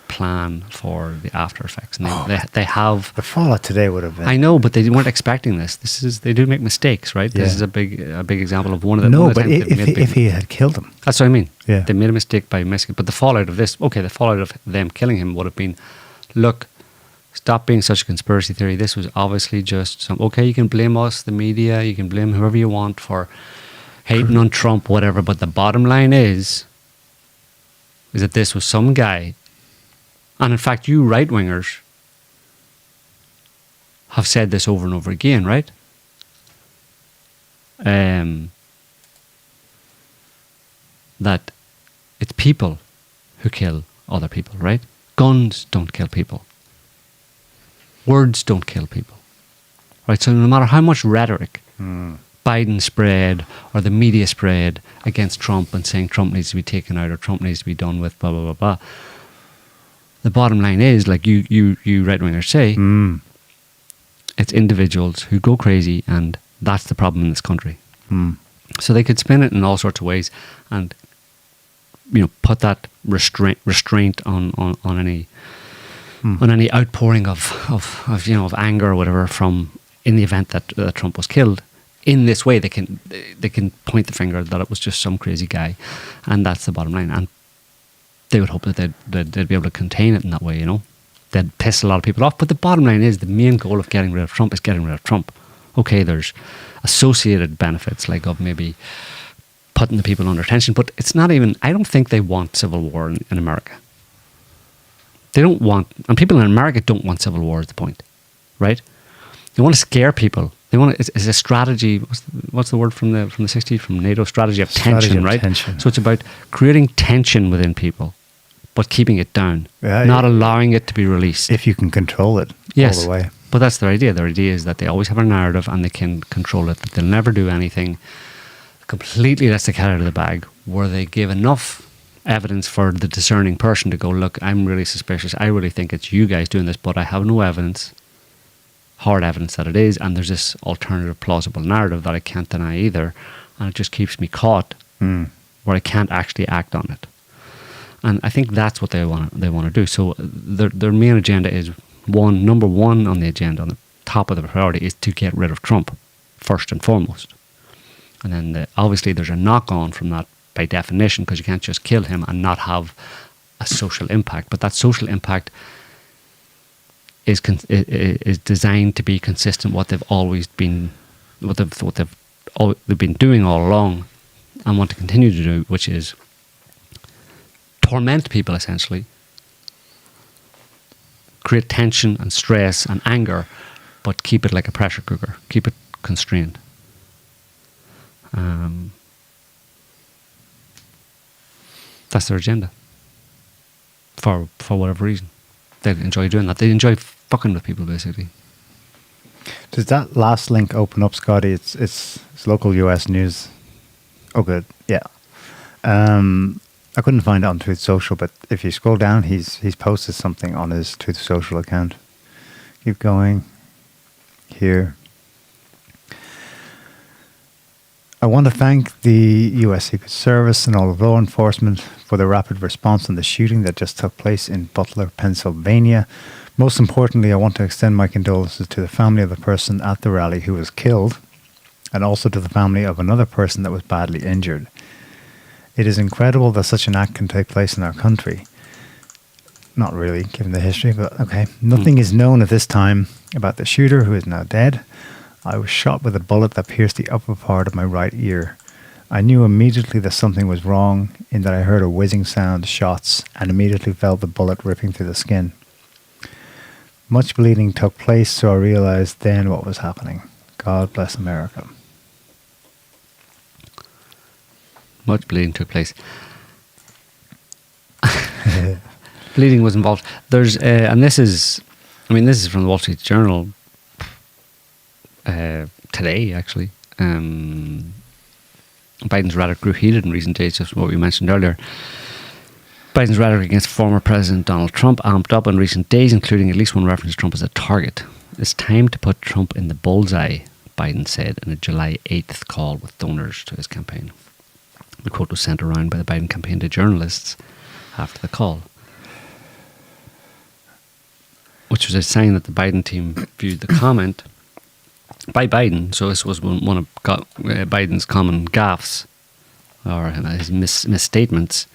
plan for the after effects. And they have... The fallout today would have been... I know, but they weren't expecting this. They do make mistakes, right? Yeah. This is a big example of one of the... No, but if he had killed him... That's what I mean. Yeah. They made a mistake by missing it. But the fallout of this... Okay, the fallout of them killing him would have been, look, stop being such a conspiracy theory. This was obviously just some... Okay, you can blame us, the media, you can blame whoever you want for hating on Trump, whatever, but the bottom line is that this was some guy... And in fact, you right-wingers have said this over and over again, right? That it's people who kill other people, right? Guns don't kill people. Words don't kill people. Right? So no matter how much rhetoric Biden spread or the media spread against Trump and saying Trump needs to be taken out or Trump needs to be done with, blah, blah, blah, blah, the bottom line is, like you right-wingers say, it's individuals who go crazy, and that's the problem in this country. So they could spin it in all sorts of ways, and put that restraint on any outpouring of anger or whatever from in the event that Trump was killed. In this way, they can point the finger that it was just some crazy guy, and that's the bottom line. And they would hope that they'd be able to contain it in that way, They'd piss a lot of people off. But the bottom line is the main goal of getting rid of Trump is getting rid of Trump. Okay, there's associated benefits, like of maybe putting the people under tension, but it's not even... I don't think they want civil war in America. They don't want... And people in America don't want civil war, is the point, right? They want to scare people. They want it's a strategy. What's the word from the 60s, from NATO? Strategy of tension, right? Tension. So it's about creating tension within people, but keeping it down, not allowing it to be released. If you can control it all the way. But that's their idea. Their idea is that they always have a narrative and they can control it, that they'll never do anything completely lets the cat out of the bag, where they give enough evidence for the discerning person to go, look, I'm really suspicious. I really think it's you guys doing this, but I have no evidence, hard evidence that it is, and there's this alternative plausible narrative that I can't deny either, and it just keeps me caught where I can't actually act on it. And I think that's what they want to do. So their main agenda is number one on the agenda, on the top of the priority, is to get rid of Trump first and foremost. And then obviously there's a knock-on from that by definition, because you can't just kill him and not have a social impact. But that social impact is designed to be consistent what they've always been, what they've been doing all along, and want to continue to do, which is torment people essentially, create tension and stress and anger, but keep it like a pressure cooker. Keep it constrained. That's their agenda. For whatever reason, they enjoy doing that. They enjoy fucking with people, basically. Does that last link open up, Scotty? It's local US news. Oh, good. Yeah. I couldn't find it on Truth Social, but if you scroll down, he's posted something on his Truth Social account. Keep going. Here. I want to thank the US Secret Service and all of law enforcement for the rapid response on the shooting that just took place in Butler, Pennsylvania. Most importantly, I want to extend my condolences to the family of the person at the rally who was killed, and also to the family of another person that was badly injured. It is incredible that such an act can take place in our country. Not really, given the history, but okay. Nothing is known at this time about the shooter, who is now dead. I was shot with a bullet that pierced the upper part of my right ear. I knew immediately that something was wrong, in that I heard a whizzing sound, shots, and immediately felt the bullet ripping through the skin. Much bleeding took place, so I realized then what was happening. God bless America. Much bleeding took place. Bleeding was involved. There's, and this is from the Wall Street Journal today, actually. Biden's rhetoric grew heated in recent days, just what we mentioned earlier. Biden's rhetoric against former President Donald Trump amped up in recent days, including at least one reference to Trump as a target. It's time to put Trump in the bullseye, Biden said in a July 8th call with donors to his campaign. The quote was sent around by the Biden campaign to journalists after the call, which was a sign that the Biden team viewed the comment by Biden. So this was one of Biden's common gaffes, or his misstatements.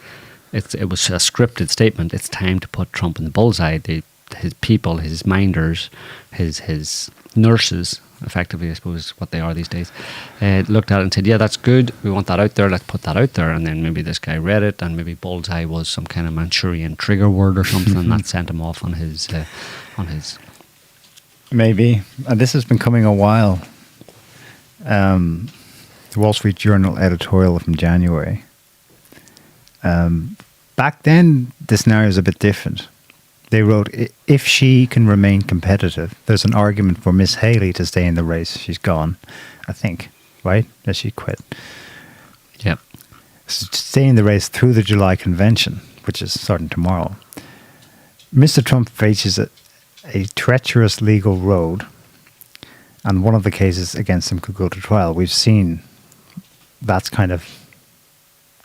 It was a scripted statement. It's time to put Trump in the bullseye. His people, his minders, his nurses, effectively, I suppose, what they are these days, looked at it and said, yeah, that's good. We want that out there. Let's put that out there. And then maybe this guy read it, and maybe bullseye was some kind of Manchurian trigger word or something, and that sent him off on his. Maybe. And this has been coming a while. The Wall Street Journal editorial from January. Back then, the scenario is a bit different. They wrote, if she can remain competitive, there's an argument for Miss Haley to stay in the race. She's gone, I think, right? That she quit. Yeah. Stay in the race through the July convention, which is starting tomorrow. Mr. Trump faces a treacherous legal road, and one of the cases against him could go to trial. We've seen that's kind of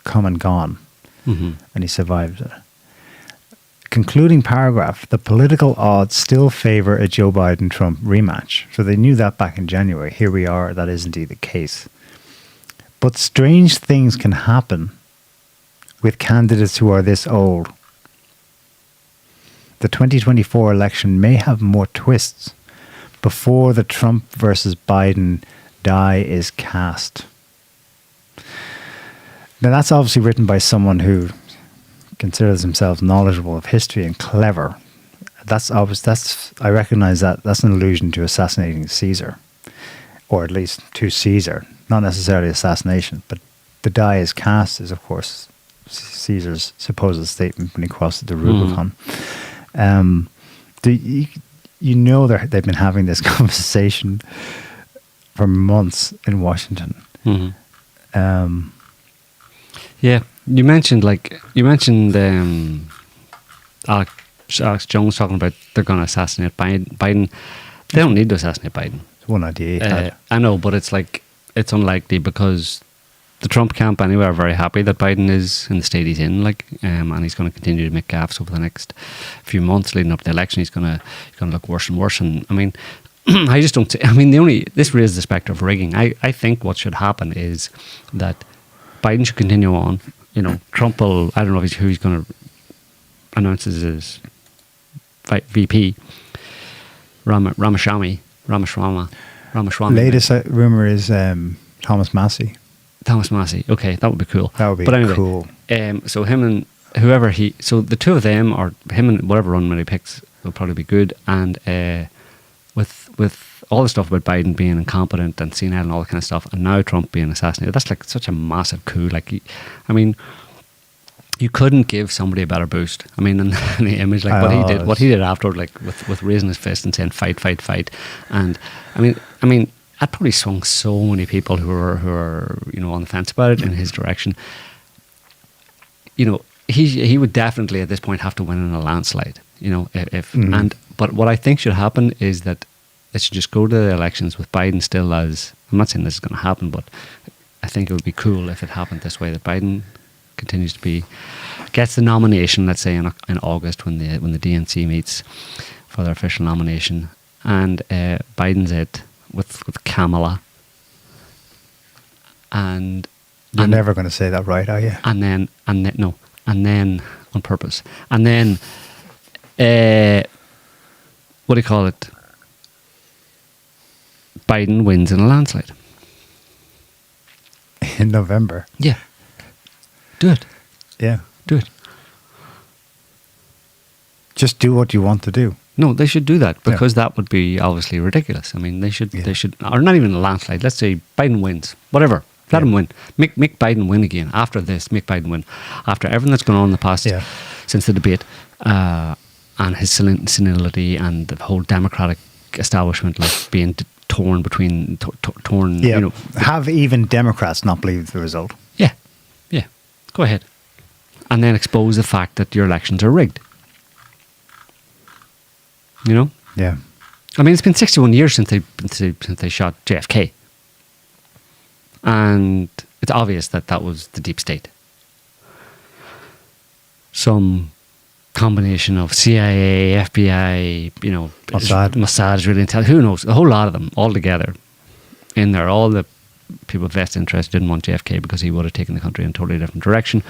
come and gone, and he survived it. Concluding paragraph, the political odds still favour a Joe Biden-Trump rematch. So they knew that back in January. Here we are, that is indeed the case. But strange things can happen with candidates who are this old. The 2024 election may have more twists before the Trump versus Biden die is cast. Now that's obviously written by someone who considers themselves knowledgeable of history and clever. That's obvious. I recognize that. That's an allusion to assassinating Caesar, or at least to Caesar. Not necessarily assassination, but the die is cast is, of course, Caesar's supposed statement when he crossed the Rubicon. You know they've been having this conversation for months in Washington. Yeah, you mentioned Alex Jones talking about they're going to assassinate Biden. They don't need to assassinate Biden. It's one idea he had. I know, but it's unlikely because the Trump camp anyway are very happy that Biden is in the state he's in, and he's going to continue to make gaffes over the next few months leading up to the election. He's going to look worse and worse. And I mean, I just don't. This raises the spectre of rigging. I think what should happen is that Biden should continue on. Trump will. I don't know who he's going to announce as his VP. Ramaswamy. Latest rumor is Thomas Massey. Thomas Massey. Okay, that would be cool. That would be cool. So him and whoever so the two of them, or him and whatever runman he picks, will probably be good. And with all the stuff about Biden being incompetent and senile and all that kind of stuff, and now Trump being assassinated, that's like such a massive coup. Like, I mean, you couldn't give somebody a better boost. I mean, in the image, like what he did after, like with raising his fist and saying fight, fight, fight, and I mean, that probably swung so many people who are on the fence about it in his direction. He would definitely at this point have to win in a landslide. But what I think should happen is that it should just go to the elections with Biden still as. I'm not saying this is going to happen, but I think it would be cool if it happened this way, that Biden continues to gets the nomination, let's say in August when the DNC meets for their official nomination, and Biden's it with Kamala, and you're never going to say that, right? Are you? And then on purpose, and then what do you call it? Biden wins in a landslide in November. Yeah. Do it. Yeah. Do it. Just do what you want to do. No, they should do that because that would be obviously ridiculous. I mean, they should, or not even a landslide. Let's say Biden wins, whatever. Let him win. Make Biden win again. After this, make Biden win. After everything that's gone on in the past since the debate, and his senility and the whole Democratic establishment like being torn between torn. Yeah. Have even Democrats not believed the result? Yeah. Yeah. Go ahead. And then expose the fact that your elections are rigged. Yeah. I mean, it's been 61 years since they shot JFK, and it's obvious that was the deep state. Some combination of CIA, FBI, Mossad, really intelligent. Who knows? A whole lot of them all together in there. All the people with vested interest didn't want JFK because he would have taken the country in a totally different direction.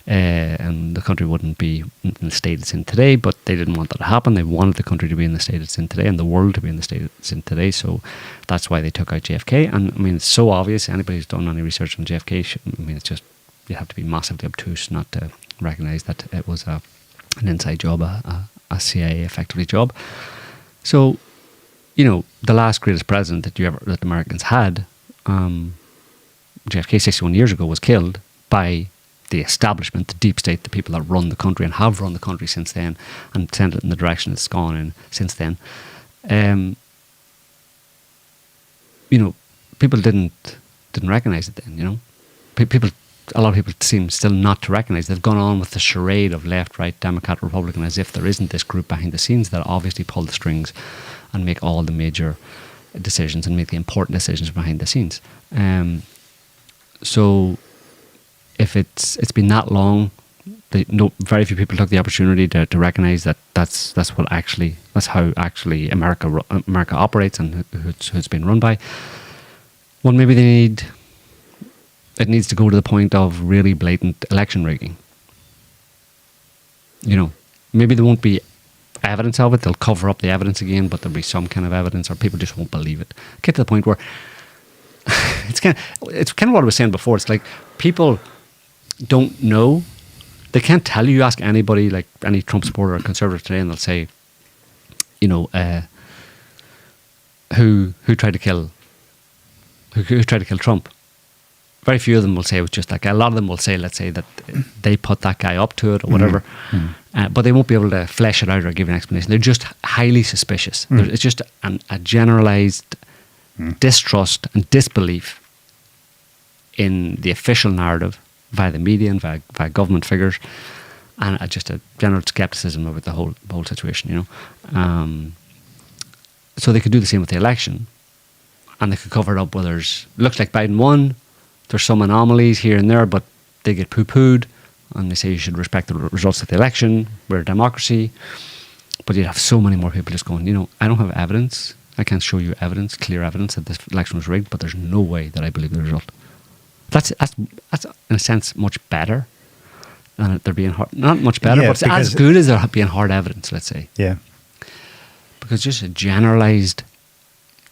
And the country wouldn't be in the state it's in today, but they didn't want that to happen. They wanted the country to be in the state it's in today and the world to be in the state it's in today. So that's why they took out JFK. And I mean, it's so obvious. Anybody who's done any research on JFK, it's just, you have to be massively obtuse not to recognize that it was an inside job, a CIA effectively job. So, the last greatest president that the Americans had, JFK 61 years ago, was killed by the establishment, the deep state, the people that run the country and have run the country since then and sent it in the direction it's gone in since then. People didn't recognize it then, a lot of people seem still not to recognize. They've gone on with the charade of left, right, Democrat, Republican, as if there isn't this group behind the scenes that obviously pull the strings and make all the major decisions and make the important decisions behind the scenes. So if it's been that long, very few people took the opportunity to recognize that that's how actually America operates and who it's been run by. Well, maybe it needs to go to the point of really blatant election rigging. Maybe there won't be evidence of it. They'll cover up the evidence again, but there'll be some kind of evidence, or people just won't believe it. Get to the point where it's kind of what I was saying before. It's like people don't know. They can't tell you. You ask anybody, like any Trump supporter or conservative today, and they'll say, who tried to kill Trump. Very few of them will say it was just that guy. A lot of them will say, let's say, that they put that guy up to it or whatever. But they won't be able to flesh it out or give an explanation. They're just highly suspicious. It's just a generalized distrust and disbelief in the official narrative via the media and via government figures, and just a general skepticism about the whole situation, So they could do the same with the election, and they could cover it up where looks like Biden won. There's some anomalies here and there, but they get poo-pooed, and they say you should respect the results of the election. We're a democracy. But you'd have so many more people just going, I don't have evidence. I can't show you evidence, clear evidence that this election was rigged, but there's no way that I believe the result. That's in a sense much better than it there being hard. Not much better, but it's as good as there being hard evidence, let's say. Yeah. Because just a generalized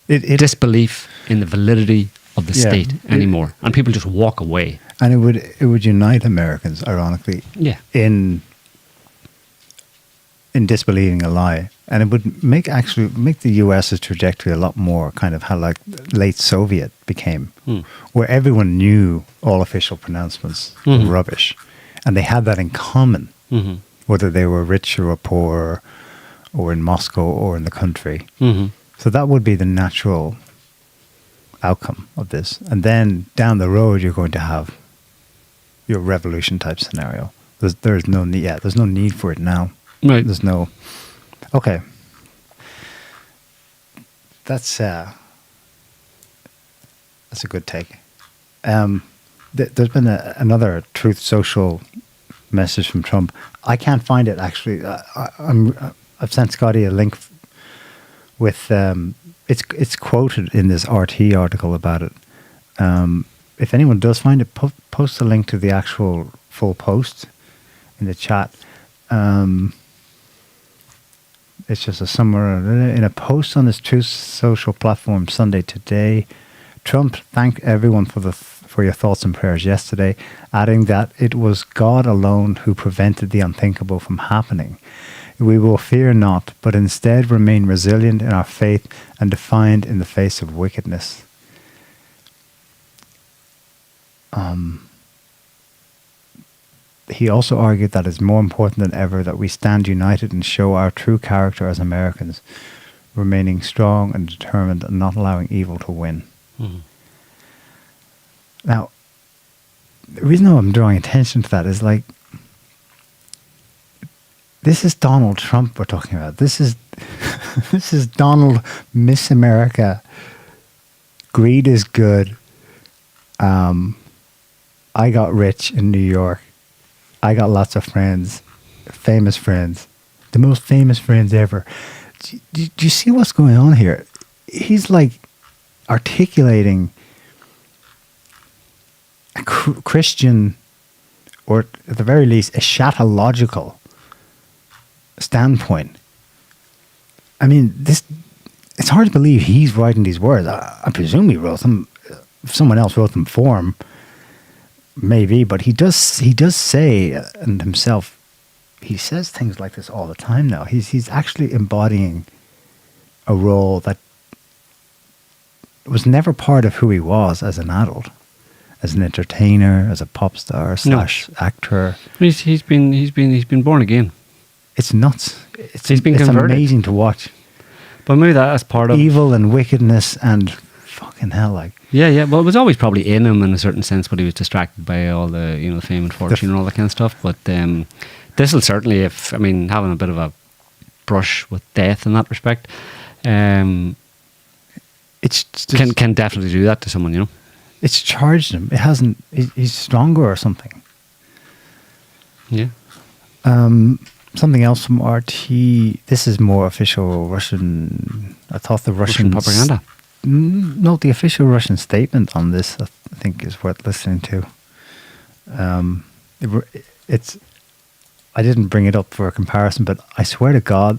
disbelief in the validity of the state anymore, and people just walk away. And it would unite Americans, ironically. Yeah. In in disbelieving a lie, and it would make the US's trajectory a lot more kind of how like late Soviet became, where everyone knew all official pronouncements were rubbish, and they had that in common, whether they were rich or poor, or in Moscow or in the country. So that would be the natural outcome of this, and then down the road you're going to have your revolution type scenario. There's no need. Yeah, there's no need for it now. Right. There's no. Okay. That's a good take. There's been another Truth Social message from Trump. I can't find it actually. I've sent Scotty a link with. It's quoted in this RT article about it. If anyone does find it, post a link to the actual full post in the chat. It's just a summary. In a post on his Truth Social platform Sunday today, Trump thanked everyone for your thoughts and prayers yesterday, adding that it was God alone who prevented the unthinkable from happening. We will fear not, but instead remain resilient in our faith and defiant in the face of wickedness. He also argued that it's more important than ever that we stand united and show our true character as Americans, remaining strong and determined and not allowing evil to win. Now, the reason I'm drawing attention to that is like, this is Donald Trump we're talking about. This is this is Donald Miss America. Greed is good. I got rich in New York. I got lots of friends, famous friends, the most famous friends ever. Do you see what's going on here? He's like articulating a Christian, or at the very least, a eschatological standpoint. I mean, it's hard to believe he's writing these words. I presume he wrote them. If someone else wrote them for him, maybe, but he does say, and himself, he says things like this all the time now. He's actually embodying a role that was never part of who he was as an adult, as an entertainer, as a pop star / actor. He's been born again. It's nuts. He's been converted. Amazing to watch. But maybe that's part of evil and wickedness and fucking hell, like. Yeah. Well, it was always probably in him in a certain sense, but he was distracted by all the the fame and fortune and all that kind of stuff. But this will certainly, having a bit of a brush with death in that respect, it's just, can definitely do that to someone. It's charged him. It hasn't. He's stronger or something. Yeah. Something else from RT. This is more official Russian. I thought the Russian propaganda. No, the official Russian statement on this, I think, is worth listening to. I didn't bring it up for a comparison, but I swear to God,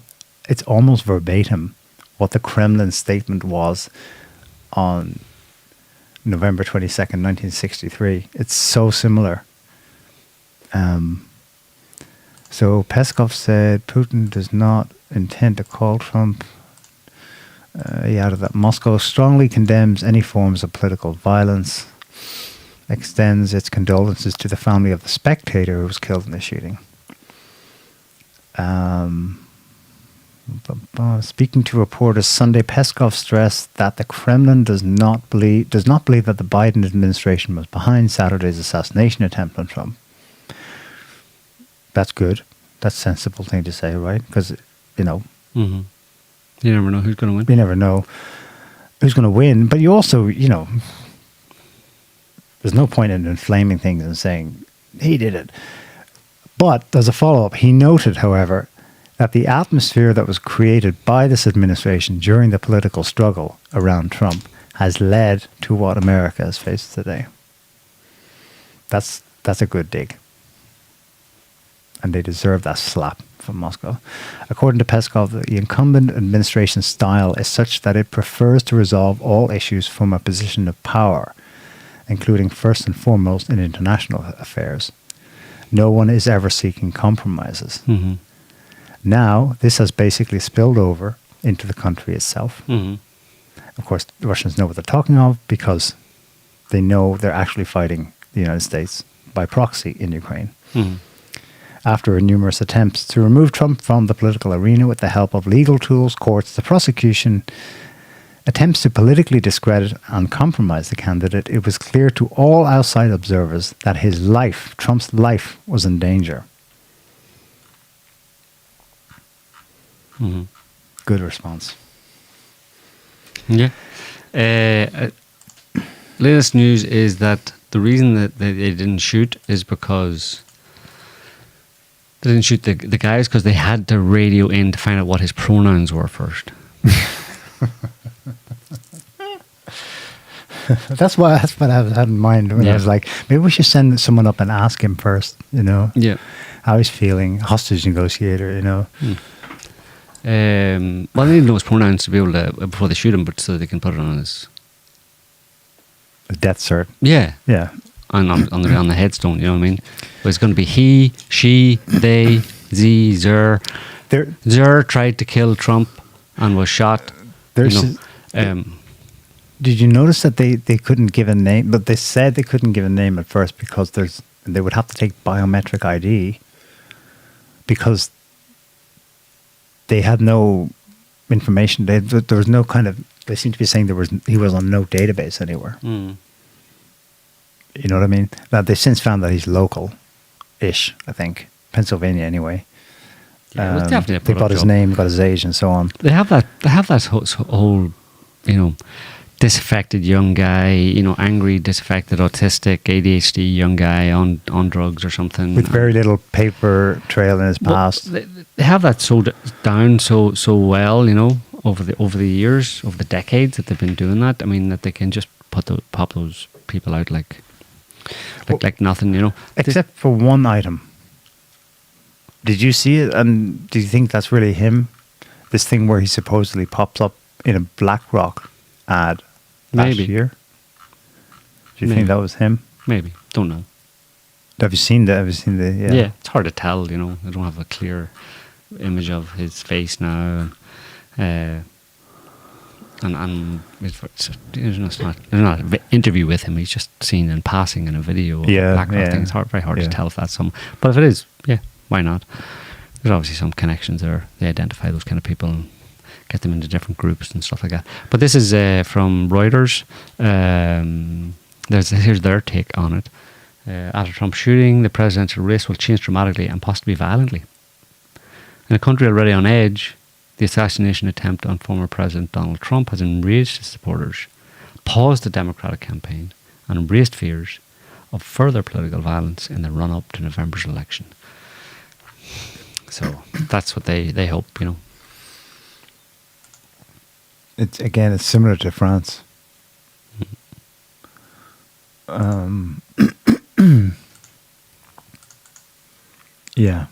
it's almost verbatim what the Kremlin statement was on November 22nd, 1963. It's so similar. So Peskov said Putin does not intend to call Trump. He added that Moscow strongly condemns any forms of political violence, extends its condolences to the family of the spectator who was killed in the shooting. Speaking to reporters Sunday, Peskov stressed that the Kremlin does not believe that the Biden administration was behind Saturday's assassination attempt on Trump. That's good. That's a sensible thing to say, right? Because, Mm-hmm. You never know who's going to win. You never know who's going to win. But you also, there's no point in inflaming things and saying, he did it. But there's a follow-up. He noted, however, that the atmosphere that was created by this administration during the political struggle around Trump has led to what America has faced today. That's a good dig. And they deserve that slap from Moscow. According to Peskov, the incumbent administration's style is such that it prefers to resolve all issues from a position of power, including first and foremost in international affairs. No one is ever seeking compromises. Mm-hmm. Now, this has basically spilled over into the country itself. Mhm. Of course, the Russians know what they're talking of because they know they're actually fighting the United States by proxy in Ukraine. Mhm. After numerous attempts to remove Trump from the political arena with the help of legal tools, courts, the prosecution, attempts to politically discredit and compromise the candidate, it was clear to all outside observers that his life, Trump's life, was in danger. Mhm. Good response. Yeah. Latest news is that the reason that they didn't shoot is because they didn't shoot the guys because they had to radio in to find out what his pronouns were first. That's what I had in mind when I was like, maybe we should send someone up and ask him first, Yeah. how he's feeling, hostage negotiator, Well, they need to know his pronouns to be able to before they shoot him, but so they can put it on his a death cert. yeah Yeah. on the headstone. You know what I mean? But it's going to be he, she, they, ze, zer. Zer tried to kill Trump and was shot. Did you notice that they couldn't give a name? But they said they couldn't give a name at first because they would have to take biometric ID because they had no information. There was no kind of. They seem to be saying he was on no database anywhere. Mm. You know what I mean? Now they've since found that he's local-ish. I think Pennsylvania anyway. Yeah, it was definitely a they got his job. name, got his age, and so on. They have that whole, disaffected young guy, angry, disaffected, autistic, ADHD young guy on drugs or something. With very little paper trail in his past. They have that down so well, over the years, over the decades that they've been doing that. I mean, that they can just pop those people out like nothing, Except for one item. Did you see it? And do you think that's really him? This thing where he supposedly pops up in a BlackRock ad last year? Do you think that was him? Maybe. Don't know. Have you seen the? Yeah, it's hard to tell. I don't have a clear image of his face now, and there's not an interview with him. He's just seen in passing in a video. Of BlackRock thing. It's very hard to tell if that's some. But if it is, why not? There's obviously some connections there. They identify those kind of people and get them into different groups and stuff like that. But this is from Reuters. Here's their take on it. After Trump's shooting, the presidential race will change dramatically and possibly violently. In a country already on edge, the assassination attempt on former President Donald Trump has enraged his supporters, paused the Democratic campaign, and raised fears of further political violence in the run-up to November's election. So that's what they hope, It's similar to France. Yeah.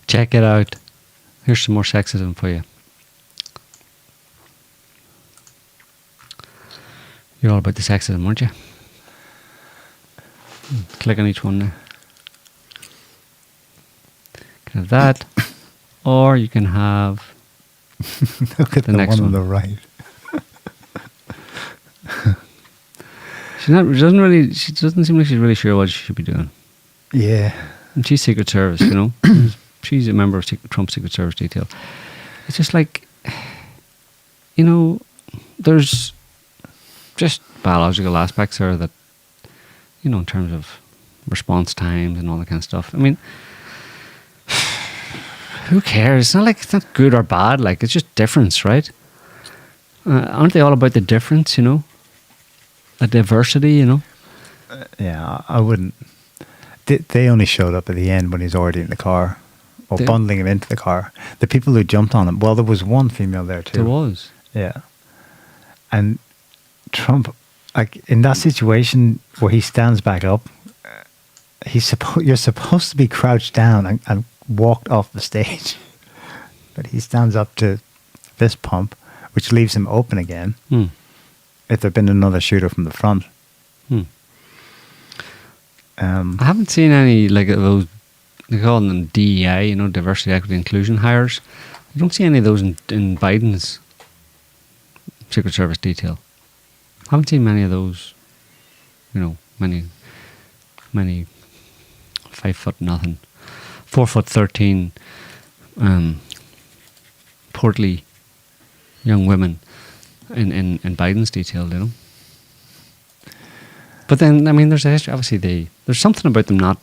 Check it out. Here's some more sexism for you. You're all about the sexism, aren't you? Click on each one there. You can have that, or you can have Look at the next one on one. the right. She doesn't seem like she's really sure what she should be doing. Yeah. And she's Secret Service, She's a member of Trump's Secret Service detail. It's just like, there's just biological aspects there that, in terms of response times and all that kind of stuff. I mean, who cares? It's not like it's not good or bad. Like, it's just difference, right? Aren't they all about the difference, The diversity, Yeah, I wouldn't. They only showed up at the end when he's already in the car, or bundling him into the car. The people who jumped on him, well, there was one female there too. There was. Yeah. And Trump, like in that situation where he stands back up, you're supposed to be crouched down and walked off the stage. But he stands up to fist pump, which leaves him open again. If there'd been another shooter from the front. I haven't seen any like those. They call them DEI, diversity, equity, inclusion hires. I don't see any of those in Biden's Secret Service detail. I haven't seen many of those. Many 5'0", 4'13", portly young women in Biden's detail. But then, I mean, there's a history. Obviously, there's something about them not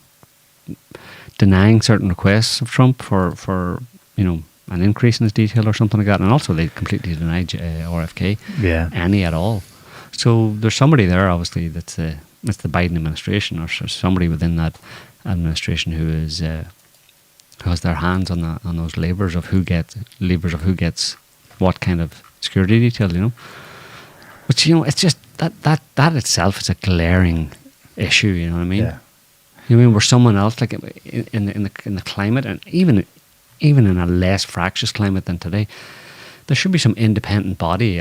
denying certain requests of Trump for an increase in his detail or something like that, and also they completely denied RFK any at all. So there's somebody there, obviously, that's the Biden administration, or somebody within that administration who has their hands on those levers of who gets what kind of security detail, But it's just that itself is a glaring issue. You know what I mean? Yeah. You mean where someone else, like in the climate, and even in a less fractious climate than today, there should be some independent body,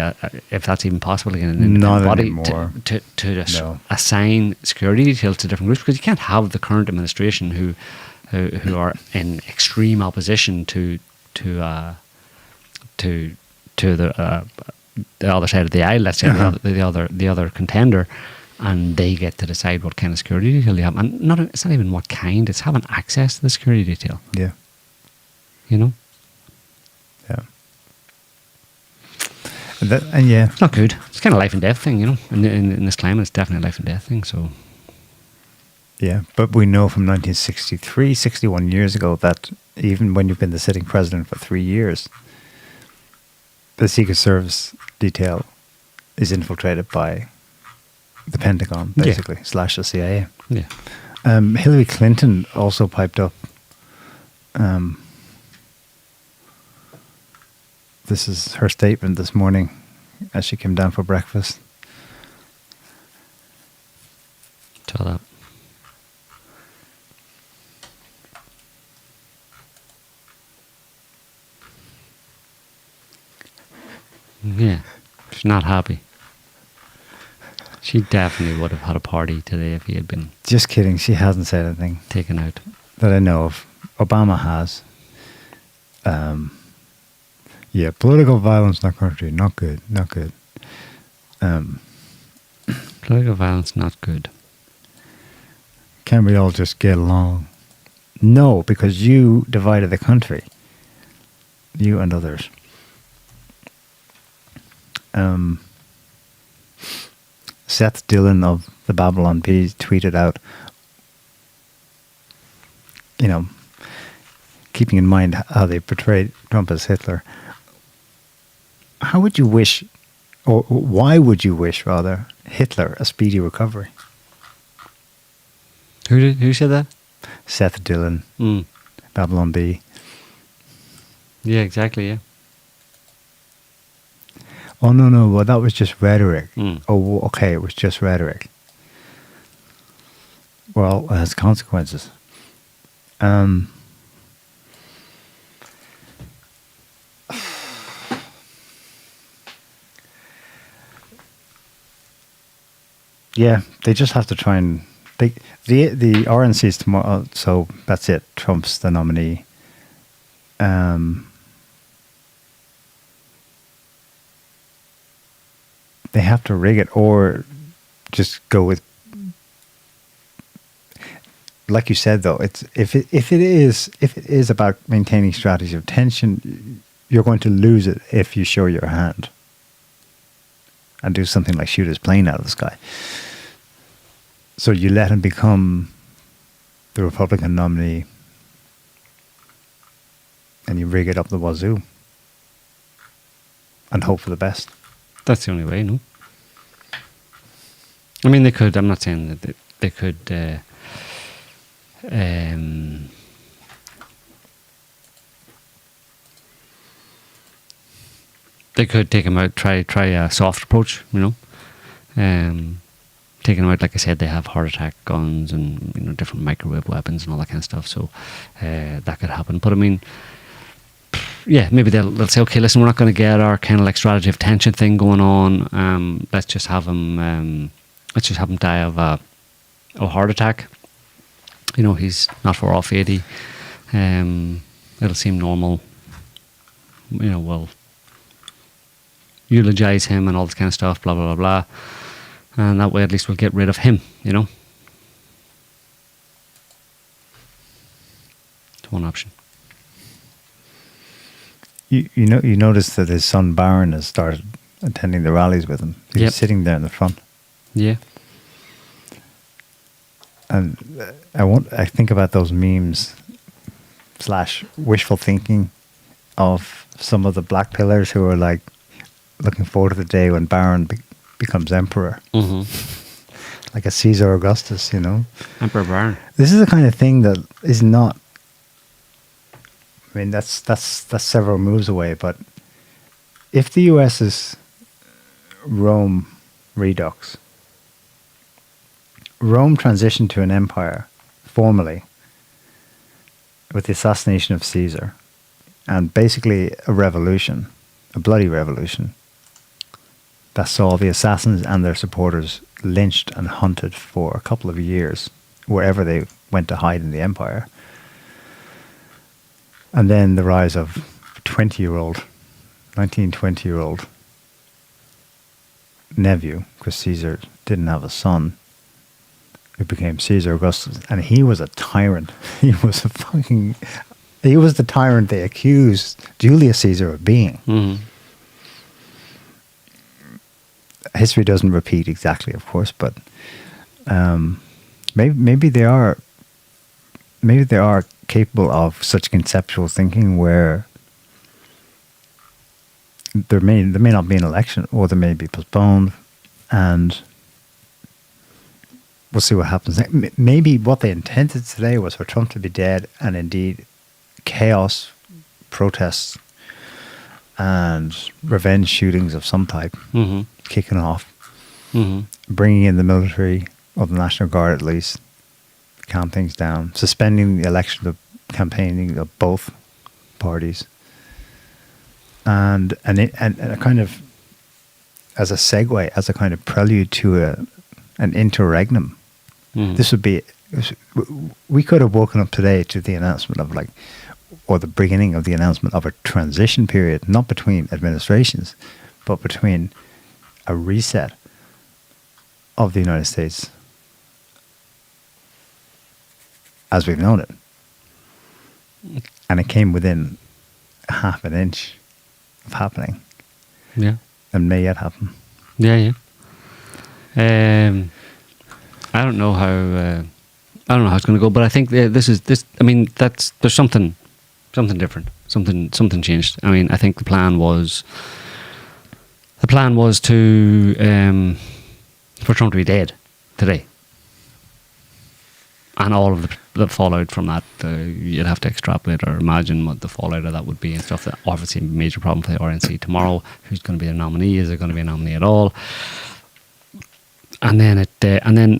if that's even possible, again, an independent body anymore. to just assign security details to different groups, because you can't have the current administration who are in extreme opposition to the other side of the aisle, let's say, the other contender, and they get to decide what kind of security detail you have. And it's not even what kind, it's having access to the security detail. Yeah. Yeah. It's not good. It's kind of life and death thing, In this climate, it's definitely a life and death thing, so... Yeah, but we know from 1963, 61 years ago, that even when you've been the sitting president for 3 years, the Secret Service detail is infiltrated by the Pentagon, basically, / the CIA. Yeah. Hillary Clinton also piped up. This is her statement this morning as she came down for breakfast. Tell that. Yeah, she's not happy. She definitely would have had a party today if he had been... Just kidding, she hasn't said anything. Taken out. That I know of. Obama has. Yeah, political violence in our country, not good. Political violence, not good. Can we all just get along? No, because you divided the country. You and others. Seth Dillon of the Babylon Bee tweeted out, keeping in mind how they portrayed Trump as Hitler, how would you wish, or why would you wish, rather, Hitler a speedy recovery? Who said that? Seth Dillon, Babylon Bee. Yeah, exactly, yeah. Oh, no, well, that was just rhetoric. Mm. Oh, okay, it was just rhetoric. Well, it has consequences. Yeah, they just have to try and... the RNC is tomorrow, so that's it. Trump's the nominee. They have to rig it, or just go with, like you said, though. It's if it is about maintaining strategy of tension, you're going to lose it if you show your hand and do something like shoot his plane out of the sky. So you let him become the Republican nominee, and you rig it up the wazoo and hope for the best. That's the only way, no? I mean, they could... I'm not saying that they could... they could take him out, try a soft approach, taking him out, like I said, they have heart attack guns and different microwave weapons and all that kind of stuff, so that could happen. But I mean... yeah, maybe they'll say, okay, listen, we're not going to get our kind of like strategy of tension thing going on. Let's just have him die of a heart attack, he's not far off 80. It'll seem normal. We'll eulogize him and all this kind of stuff, blah, blah, blah, blah. And that way at least we'll get rid of him, It's one option. You notice that his son Baron has started attending the rallies with him. He's sitting there in the front. Yeah. And I think about those memes / wishful thinking of some of the black pillars who are like looking forward to the day when Baron becomes emperor. Mm-hmm. Like a Caesar Augustus, Emperor Baron. This is the kind of thing that is not. I mean, that's several moves away. But if the US's Rome redux, Rome transitioned to an empire formally with the assassination of Caesar, and basically a revolution, a bloody revolution, that saw the assassins and their supporters lynched and hunted for a couple of years wherever they went to hide in the empire. And then the rise of 20-year-old nephew, because Caesar didn't have a son, who became Caesar Augustus. And he was a tyrant. He was the tyrant they accused Julius Caesar of being. Mm-hmm. History doesn't repeat exactly, of course, but maybe they are capable of such conceptual thinking where there may not be an election, or there may be postponed, and we'll see what happens. Maybe what they intended today was for Trump to be dead, and indeed chaos, protests, and revenge shootings of some type kicking off, bringing in the military or the National Guard at least, calm things down, suspending the election of campaigning of both parties, and a kind of as a segue, as a kind of prelude to an interregnum. This would be, we could have woken up today to the announcement of or the beginning of the announcement of a transition period, not between administrations, but between a reset of the United States as we've known it. And it came within half an inch of happening. Yeah. And may yet happen. Yeah. I don't know how it's going to go, but I think there's something different, something changed. I mean, I think the plan was to for Trump to be dead today, and all of the fallout from that, you'd have to extrapolate or imagine what the fallout of that would be and stuff. That obviously a major problem for the RNC tomorrow. Who's going to be the nominee? Is there going to be a nominee at all? And then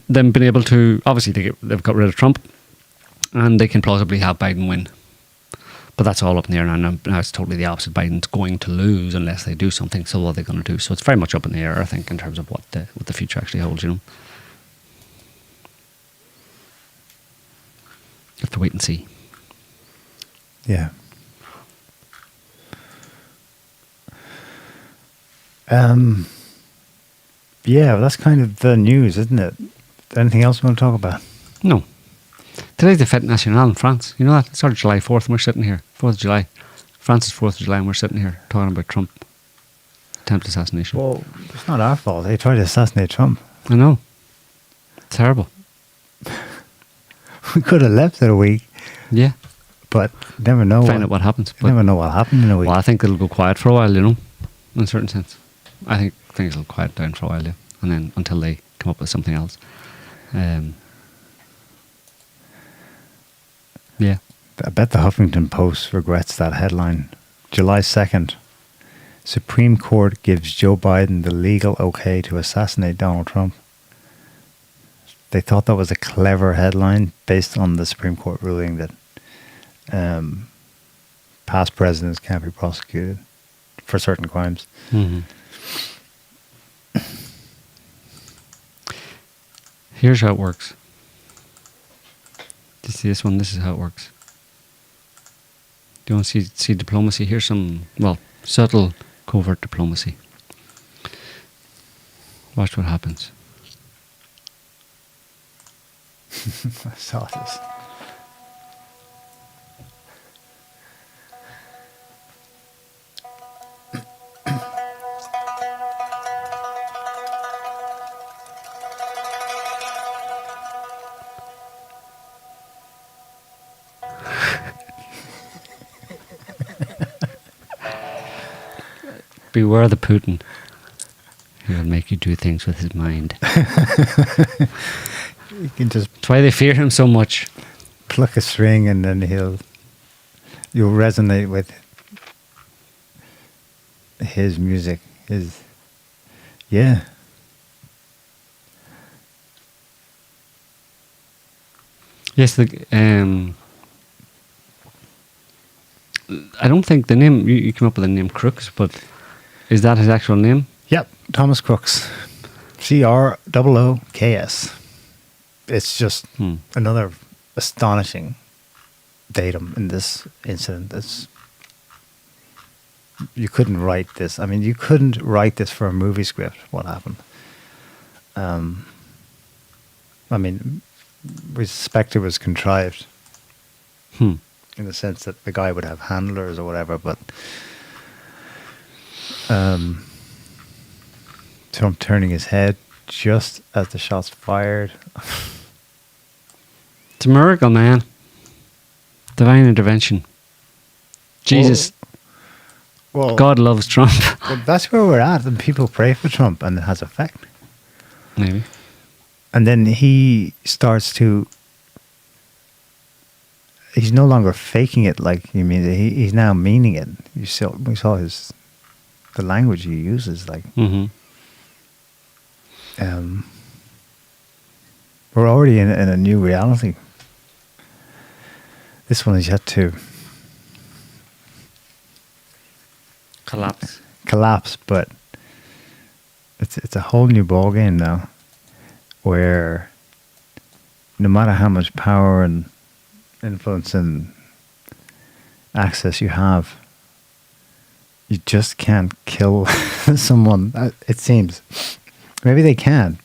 then being able to, obviously they've got rid of Trump, and they can plausibly have Biden win. But that's all up in the air now. Now it's totally the opposite. Biden's going to lose unless they do something. So what are they going to do? So it's very much up in the air, I think, in terms of what the future actually holds. You have to wait and see. Yeah. Yeah, well, that's kind of the news, isn't it? Anything else we want to talk about? No. Today's the Fête Nationale in France. You know that? It started July 4th and we're sitting here. 4th of July. France's 4th of July and we're sitting here talking about Trump. Attempted assassination. Well, it's not our fault. They tried to assassinate Trump. I know. Terrible. We could have left it a week. Yeah. But never know. Find out what happens. You never know what happened in a week. Well, I think it'll go quiet for a while, in a certain sense. I think things will quiet down for a while, yeah. And then until they come up with something else. Yeah. I bet the Huffington Post regrets that headline. July 2nd. Supreme Court gives Joe Biden the legal okay to assassinate Donald Trump. They thought that was a clever headline based on the Supreme Court ruling that past presidents can't be prosecuted for certain crimes. Mm-hmm. Here's how it works. See this one? This is how it works. Do you want to see diplomacy? Here's some, well, subtle, covert diplomacy. Watch what happens. I saw this. Beware the Putin. He'll make you do things with his mind. You can just That's why they fear him so much. pluck a string and then you'll resonate with his music. Yeah. Yes, I don't think the name, you came up with the name Crooks, but is that his actual name? Yep, Thomas Crooks. CROOKS. It's just another astonishing datum in this incident. You couldn't write this. I mean, you couldn't write this for a movie script, what happened. I mean, we suspect it was contrived. In the sense that the guy would have handlers or whatever, but Trump turning his head just as the shots fired. It's a miracle, man. Divine intervention. Jesus. Well, God loves Trump. well, that's where we're at, and people pray for Trump, and it has effect. Maybe. And then he starts to. He's no longer faking it like you mean. He's now meaning it. We saw the language he uses. Like, we're already in a new reality. This one is yet to collapse, but it's a whole new ballgame now, where no matter how much power and influence and access you have, you just can't kill someone. It seems maybe they can,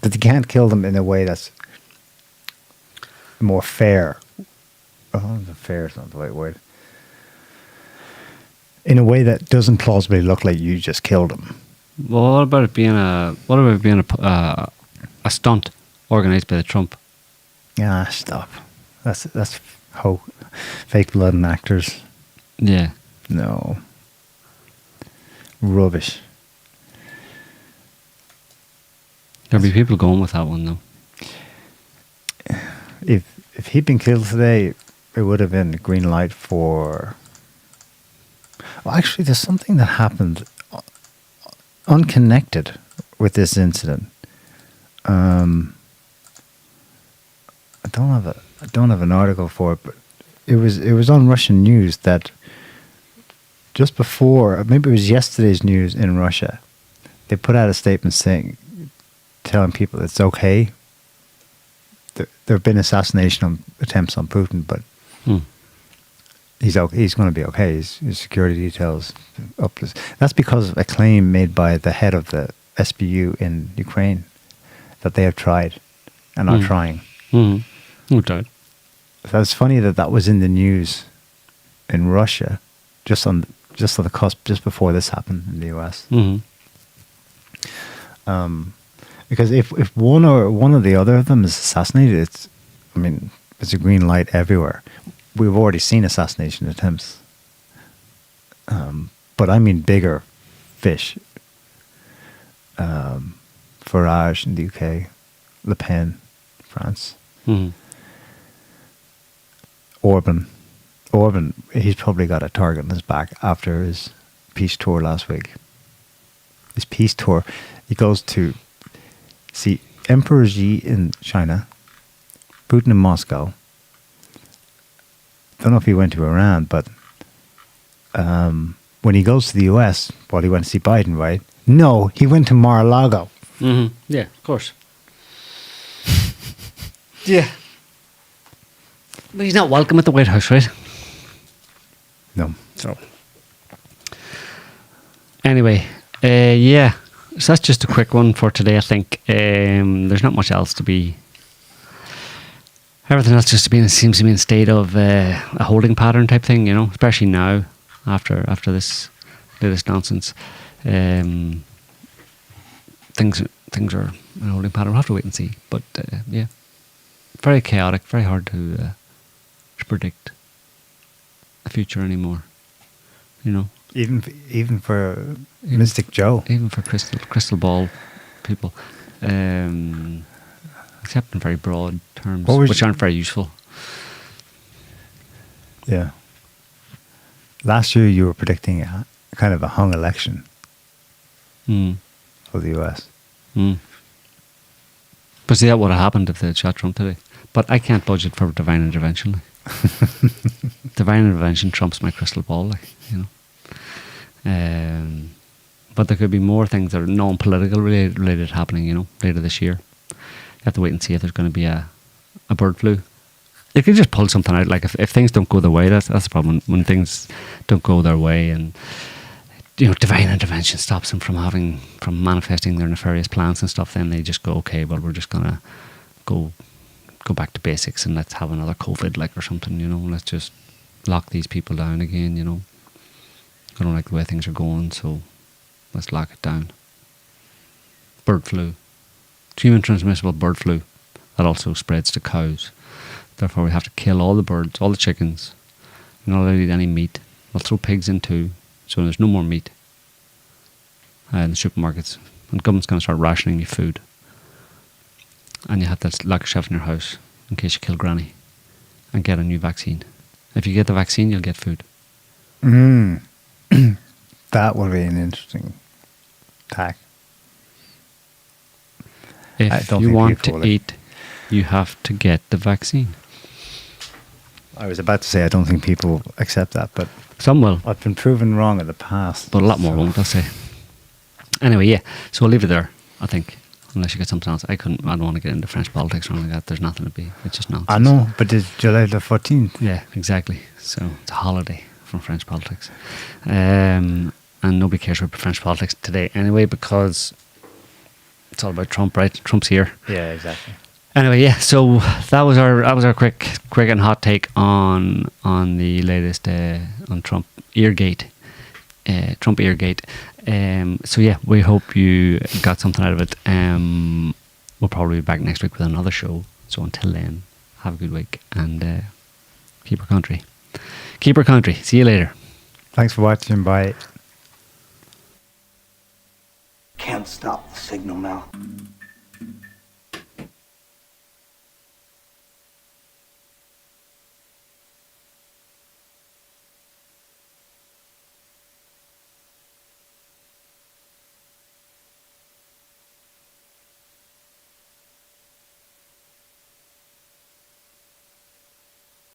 but they can't kill them in a way that's more fair. Oh, fair is not the right word. In a way that doesn't plausibly look like you just killed them. Well, what about it being a stunt organized by the Trump? Ah, stop. That's fake blood and actors. Yeah. No. Rubbish. There'll be people going with that one though. If he'd been killed today, it would have been a green light for. Well, actually, there's something that happened unconnected with this incident. I don't have an article for it, but it was on Russian news that just before, maybe it was yesterday's news in Russia, they put out a statement telling people it's okay. There have been assassination attempts on Putin, but he's okay. He's going to be okay. His security details up. That's because of a claim made by the head of the SBU in Ukraine that they have tried and are trying. Who died? So it's funny that was in the news in Russia, just on the cusp, just before this happened in the US. Because if one or the other of them is assassinated, it's a green light everywhere. We've already seen assassination attempts, but I mean bigger fish. Farage in the UK, Le Pen, France. Orban, he's probably got a target on his back after his peace tour last week. His peace tour, he goes to see Emperor Xi in China, Putin in Moscow. Don't know if he went to Iran, but when he goes to the US, well, he went to see Biden, right? No, he went to Mar-a-Lago. Yeah, of course. Yeah. But he's not welcome at the White House, right? No. So, anyway, yeah. So that's just a quick one for today, I think. There's not much else to be... Everything else just seems to be in a state of a holding pattern type thing, you know, especially now, after this latest nonsense. Things are in a holding pattern. We'll have to wait and see. But, yeah. Very chaotic, very hard to predict the future anymore, you know. Even for Mystic Joe. Even for crystal ball people. Except in very broad terms, which aren't very useful. Yeah. Last year you were predicting kind of a hung election for the US. But see, that would have happened if they had shot Trump today. But I can't budget for divine intervention. Like. Divine intervention trumps my crystal ball, like, you know. But there could be more things that are non-political related happening, you know, later this year. You have to wait and see if there's going to be a bird flu. You could just pull something out. Like if things don't go their way, that's the problem. When things don't go their way, and you know, divine intervention stops them from manifesting their nefarious plans and stuff. Then they just go, okay, well, we're just gonna go back to basics and let's have another COVID, like, or something. You know, let's just lock these people down again. You know, I don't like the way things are going, so let's lock it down. Bird flu. Human transmissible bird flu that also spreads to cows. Therefore, we have to kill all the birds, all the chickens. We're not allowed to eat any meat. We'll throw pigs in too, so there's no more meat in the supermarkets. And the government's going to start rationing you food. And you have to lock yourself in your house in case you kill Granny and get a new vaccine. If you get the vaccine, you'll get food. That would be an interesting tack. If you want to eat, you have to get the vaccine. I was about to say I don't think people accept that, but some will. I've been proven wrong in the past. But a lot more won't, I'll say. Anyway, yeah. So we'll leave it there, I think. Unless you get something else. I don't want to get into French politics or anything like that. There's nothing to be. It's just nonsense. I know, but it's July the 14th. Yeah, exactly. So it's a holiday from French politics. And nobody cares about French politics today anyway, because it's all about Trump, right? Trump's here. Yeah, exactly. Anyway, yeah. So that was our quick and hot take on the latest on Trump Eargate. Trump Eargate. So yeah, we hope you got something out of it. We'll probably be back next week with another show. So until then, have a good week and keep our country. Keep our country. See you later. Thanks for watching. Bye. Can't stop the signal now.